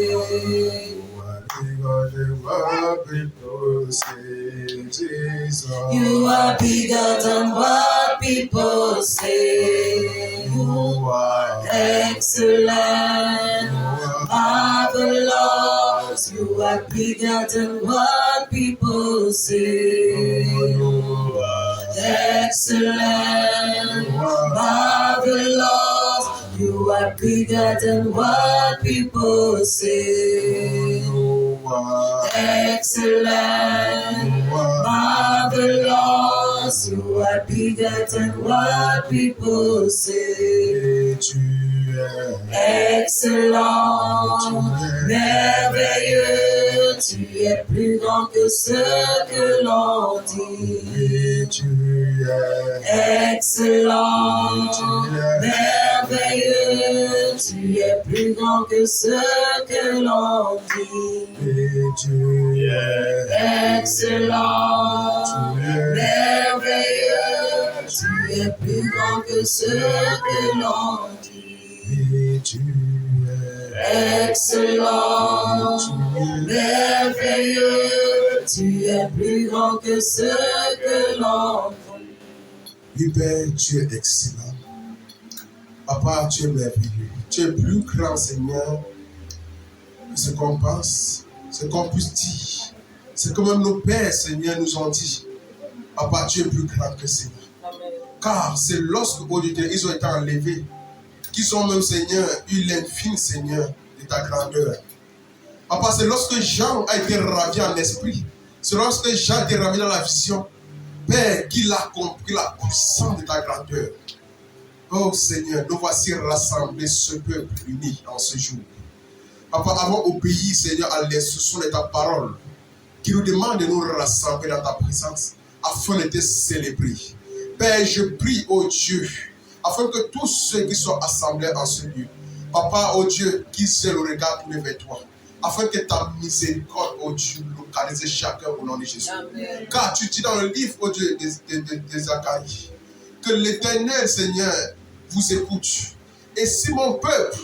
D: You are bigger than what people say. You are excellent, marvelous. are bigger than what people say. Excellent, marvelous. You are bigger than what people say. Excellent, marvelous. You are bigger than what people say. Excellent, merveilleux. Tu es plus grand que ce que l'on dit. Excellent, merveilleux. Tu es plus grand que ce que l'on dit. Excellent, merveilleux. Tu es plus grand que ce que l'on dit. Excellent, merveilleux. Tu es plus grand que ce que l'on dit.
C: Oui, Père, tu es excellent. Papa, tu es merveilleux. Tu es plus grand, Seigneur, que ce qu'on pense, ce qu'on puisse dire. C'est comme même nos pères, Seigneur, nous ont dit. Papa, tu es plus grand que Seigneur. Car c'est lorsque, au Dieu, ils ont été enlevés, qu'ils ont même, Seigneur, eu l'infini, Seigneur, de ta grandeur. Papa, c'est lorsque Jean a été ravi en esprit. C'est lorsque Jean a été ravi dans la vision. Père, qu'il a compris la puissance de ta grandeur. Oh Seigneur, nous voici rassemblés ce peuple uni en ce jour. Papa, avons obéi, Seigneur, à l'instruction de ta parole, qui nous demande de nous rassembler dans ta présence, afin de te célébrer. Père, je prie, oh Dieu, afin que tous ceux qui sont assemblés en ce lieu, Papa, oh Dieu, qu'ils aient le regard tourné vers toi, afin que ta miséricorde, oh Dieu, localise chacun au nom de Jésus. Amen. Car tu dis dans le livre, oh Dieu, de Zacharie, que l'Éternel, Seigneur, vous écoute. Et si mon peuple,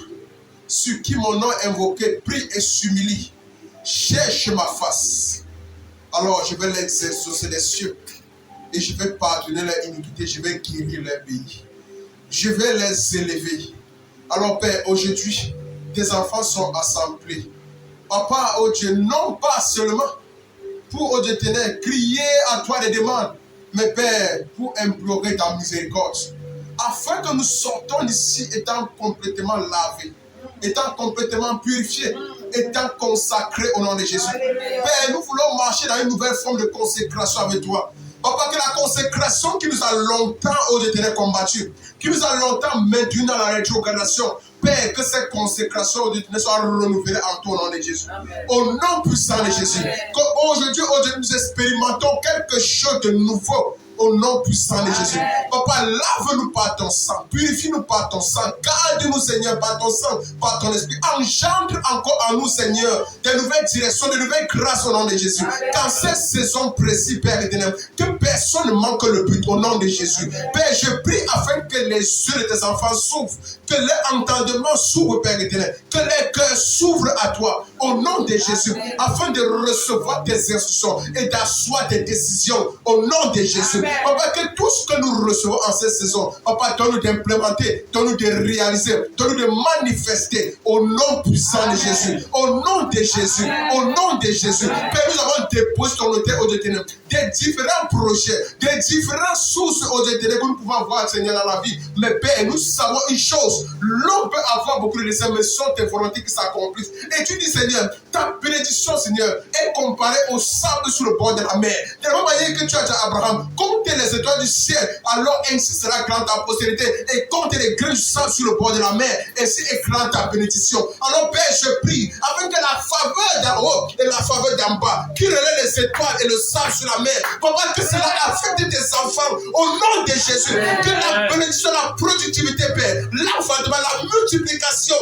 C: sur qui mon nom est invoqué, prie et s'humilie, cherche ma face, alors je vais les exaucer des cieux et je vais pardonner leur iniquité, je vais guérir leur pays. Je vais les élever. Alors Père, aujourd'hui, tes enfants sont assemblés. Papa, oh Dieu, non pas seulement pour, oh Dieu éternel, crier à toi des demandes, mais Père, pour implorer ta miséricorde, afin que nous sortons d'ici étant complètement lavés, étant complètement purifiés, étant consacrés au nom de Jésus. Père, nous voulons marcher dans une nouvelle forme de consécration avec toi. Papa, que la consécration qui nous a longtemps, oh Dieu éternel, combattu, qui nous a longtemps maintenu dans la rétrogradation, Père, que cette consécration au Dieu soit renouvelée en toi, au nom de Jésus. Amen. Au nom puissant de Jésus. Qu'aujourd'hui, oh Dieu, nous expérimentons quelque chose de nouveau. Au nom puissant de Jésus. Papa, lave-nous par ton sang. Purifie-nous par ton sang. Garde-nous, Seigneur, par ton sang, par ton esprit. Engendre encore en nous, Seigneur, de nouvelles directions, de nouvelles grâces au nom de Jésus. Dans cette saison précise, Père éternel, que personne ne manque le but au nom de Jésus. Père, je prie afin que les yeux de tes enfants s'ouvrent, que leur entendement s'ouvre, Père éternel, que les cœurs s'ouvrent à toi au nom de Jésus, afin de recevoir tes instructions et d'asseoir tes décisions au nom de Jésus. Papa, que tout ce que nous recevons en cette saison, Papa, donne-nous d'implémenter, donne-nous de réaliser, donne-nous de manifester au nom puissant de Jésus. Au nom de Jésus. Au nom de Jésus. Père, nous avons déposé ton hôtel au détenir des différents projets, des différentes sources au détenir que nous pouvons avoir, Seigneur, dans la vie. Mais Père, nous savons une chose. L'homme peut avoir beaucoup de desseins, mais sont tes volontés qui s'accomplissent. Et tu dis, Seigneur, ta bénédiction, Seigneur, est comparée au sable sur le bord de la mer. De la même manière que tu as dit à Abraham, comptez les étoiles du ciel, alors ainsi sera grande ta postérité, et comptez les grains du sable sur le bord de la mer, ainsi est grande ta bénédiction. Alors Père, je prie, afin que la faveur d'en haut et la faveur d'en bas, qui relaie les étoiles et le sable sur la mer, Papa, que cela affecte tes enfants au nom de Jésus, que la bénédiction, la productivité, Père, l'enfantement, la multiplication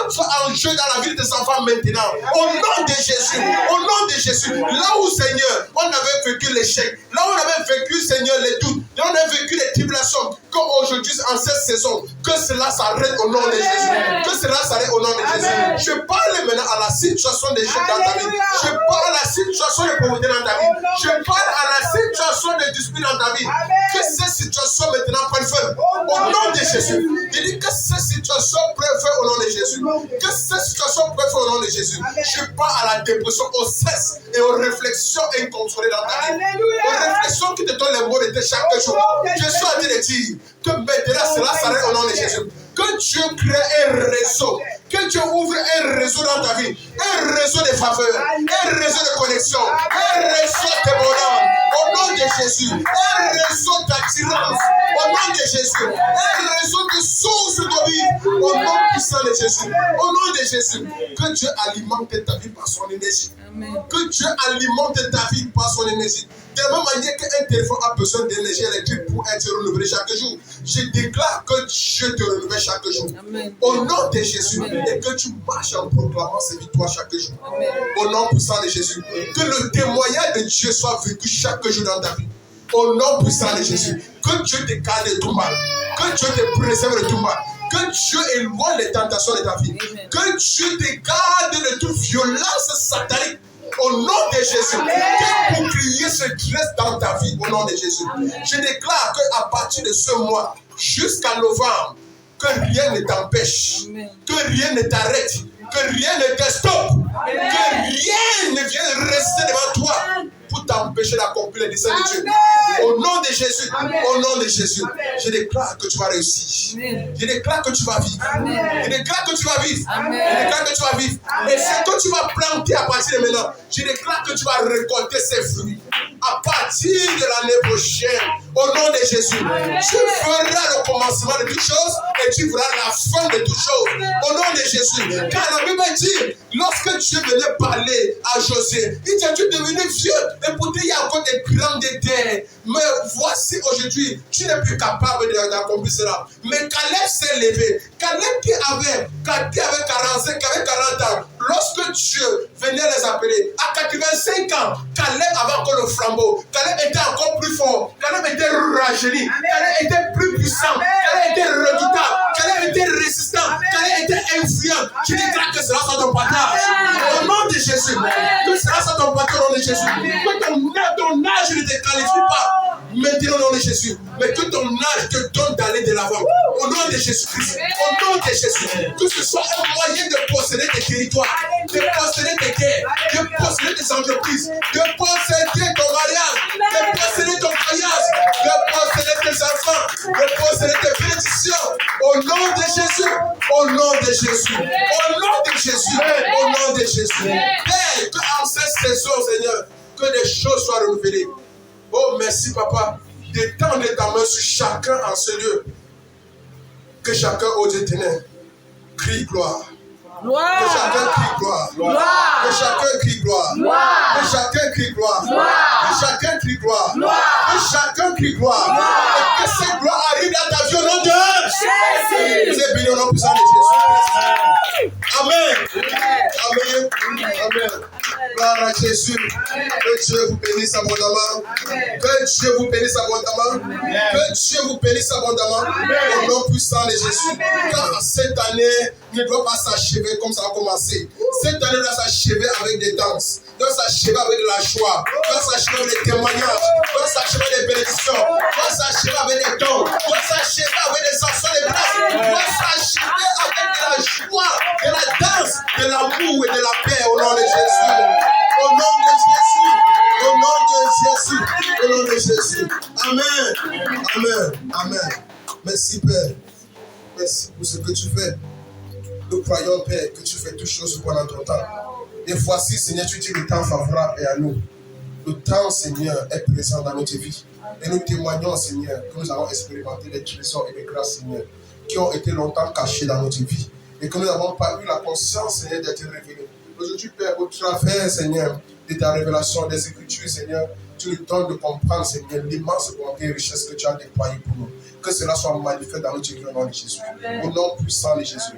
C: entre en jeu dans la vie de tes enfants maintenant, au nom de Jésus, au nom de Jésus. Là où, Seigneur, on avait vécu l'échec, là où on avait vécu, Seigneur, les doutes, là où on a vécu les tribulations, qu'aujourd'hui, en cette saison,
A: Que cela s'arrête au nom de Jésus. Que cela s'arrête au nom de Jésus. Je parle maintenant à la situation des jeunes dans ta vie. Je parle à la situation de pauvreté dans ta vie. Je parle à la situation de dispute dans ta vie. Que ces situations maintenant prennent fin. Au nom de Jésus. Je dis que ces situations prennent fin au nom de Jésus. Que ces situations prennent fin au nom de Jésus. Je parle à la dépression, au stress et aux réflexions incontrôlées dans ta vie. Aux réflexions qui te donnent les mots de tes chaque jour. Je suis en train de dire que maintenant cela s'arrête au nom de Jésus. Que Dieu crée un réseau. Que Dieu ouvre un réseau dans ta vie. Un réseau de faveur. Un réseau de connexion. Un réseau de bonheur. Au nom de Jésus. Un réseau d'attirance. Au nom de Jésus. Un réseau de sources de vie. Au nom puissant de Jésus. Au nom de Jésus. Que Dieu alimente ta vie par son énergie. Que Dieu alimente ta vie par son énergie. De la même manière qu'un téléphone a besoin d'énergie électrique pour être renouvelé chaque jour, je déclare que Dieu te renouvelle chaque jour. Amen. Au nom de Jésus. Amen. Et que tu marches en proclamant ses victoires chaque jour. Amen. Au nom puissant de Jésus. Que le témoignage de Dieu soit vécu chaque jour dans ta vie. Au nom puissant de Jésus. Que Dieu te garde de tout mal. Que Dieu te préserve de tout mal. Que Dieu éloigne les tentations de ta vie. Amen. Que Dieu te garde de toute violence satanique. Au nom de Jésus, que bouclier se dresse dans ta vie au nom de Jésus. Je déclare qu'à partir de ce mois jusqu'à novembre, que rien ne t'empêche, que rien ne t'arrête, que rien ne te stoppe, que rien ne vienne rester devant toi pour t'empêcher d'accomplir les desseins de Dieu. Au nom de Jésus, au nom de Jésus, je déclare que tu vas réussir. Je déclare que tu vas vivre. Je déclare que tu vas vivre. Je déclare que tu vas vivre. Et ce que tu vas planter à partir de maintenant, je déclare que tu vas récolter ses fruits. À partir de l'année prochaine, au nom de Jésus, tu feras le commencement de toutes choses et tu feras la fin de toutes choses. Au nom de Jésus. Car la Bible dit, lorsque Dieu venait parler à José, il dit, tu es devenu vieux. Et pourtant, il y a encore des grandes terres. Mais voici aujourd'hui, tu n'es plus capable d'accomplir cela. Mais Caleb s'est levé. Caleb qui avait 45, qui avait 40 ans, lorsque Dieu venait les appeler, à 85 ans, Caleb avait encore le flambeau. Caleb était encore plus fort. Caleb était rajeuni. Caleb était plus puissant. Caleb était redoutable. Caleb était résistant. Caleb était influent. Je déclare que cela soit ton partage. Au nom de Jésus. Que cela soit ton partage au nom de Jésus. Que ton âge ne te qualifie pas. Maintenant au nom de Jésus. Mais que ton âge te donne d'aller de l'avant. Au nom de Jésus-Christ. Au nom de Jésus. Que ce soit un moyen de posséder tes territoires, de posséder tes terres, de posséder tes entreprises, de posséder ton mariage, de posséder ton voyage, de posséder tes enfants, de posséder tes bénédictions. Au nom de Jésus. Au nom de Jésus. Au nom de Jésus. Au nom de Jésus. Père, que en cette saison, Seigneur, que des choses soient renouvelées. Oh, merci, Papa, d'étendre ta main sur chacun en ce lieu. Que chacun, ô Dieu éternel, crie gloire.
B: Gloire.
A: Que chacun crie gloire.
B: Gloire.
A: Que chacun crie gloire.
B: Gloire.
A: Que chacun crie gloire.
B: Gloire.
A: Que chacun crie gloire.
B: Gloire.
A: Que chacun crie gloire. Et que cette gloire arrive dans ta vie au nom de
B: Jésus.
A: Vous êtes bénis au nom puissant de Jésus. Amen. Amen. Amen. Gloire à Jésus. Que Dieu vous bénisse abondamment. Que Dieu vous bénisse abondamment. Que Dieu vous bénisse abondamment. Au nom puissant de Jésus. Car cette année ne doit pas s'achever comme ça a commencé. Cette année doit s'achever avec des danses. Doit s'achever avec de la joie. Doit s'achever avec des témoignages. Doit s'achever avec des bénédictions. Doit s'achever avec des dons. Doit s'achever avec des actions de grâce. Doit s'achever avec de la joie, de la danse, de l'amour et de la paix au nom de Jésus. Au nom de Jésus. Au nom de Jésus. Au nom de Jésus. Amen. Amen. Amen. Merci Père. Merci pour ce que tu fais. Nous croyons, Père, que tu fais toutes choses pendant ton temps. Et voici, Seigneur, tu dis le temps favorable est à nous. Le temps, Seigneur, est présent dans notre vie. Et nous témoignons, Seigneur, que nous avons expérimenté des trésors et des grâces, Seigneur, qui ont été longtemps cachés dans notre vie. Et que nous n'avons pas eu la conscience, Seigneur, d'être révélés. Aujourd'hui, Père, au travers, Seigneur, de ta révélation des Écritures, Seigneur, tu nous donnes de comprendre, Seigneur, l'immense bonté et richesse que tu as déployée pour nous. Que cela soit manifeste dans notre vie au nom de Jésus. Au nom puissant de Jésus.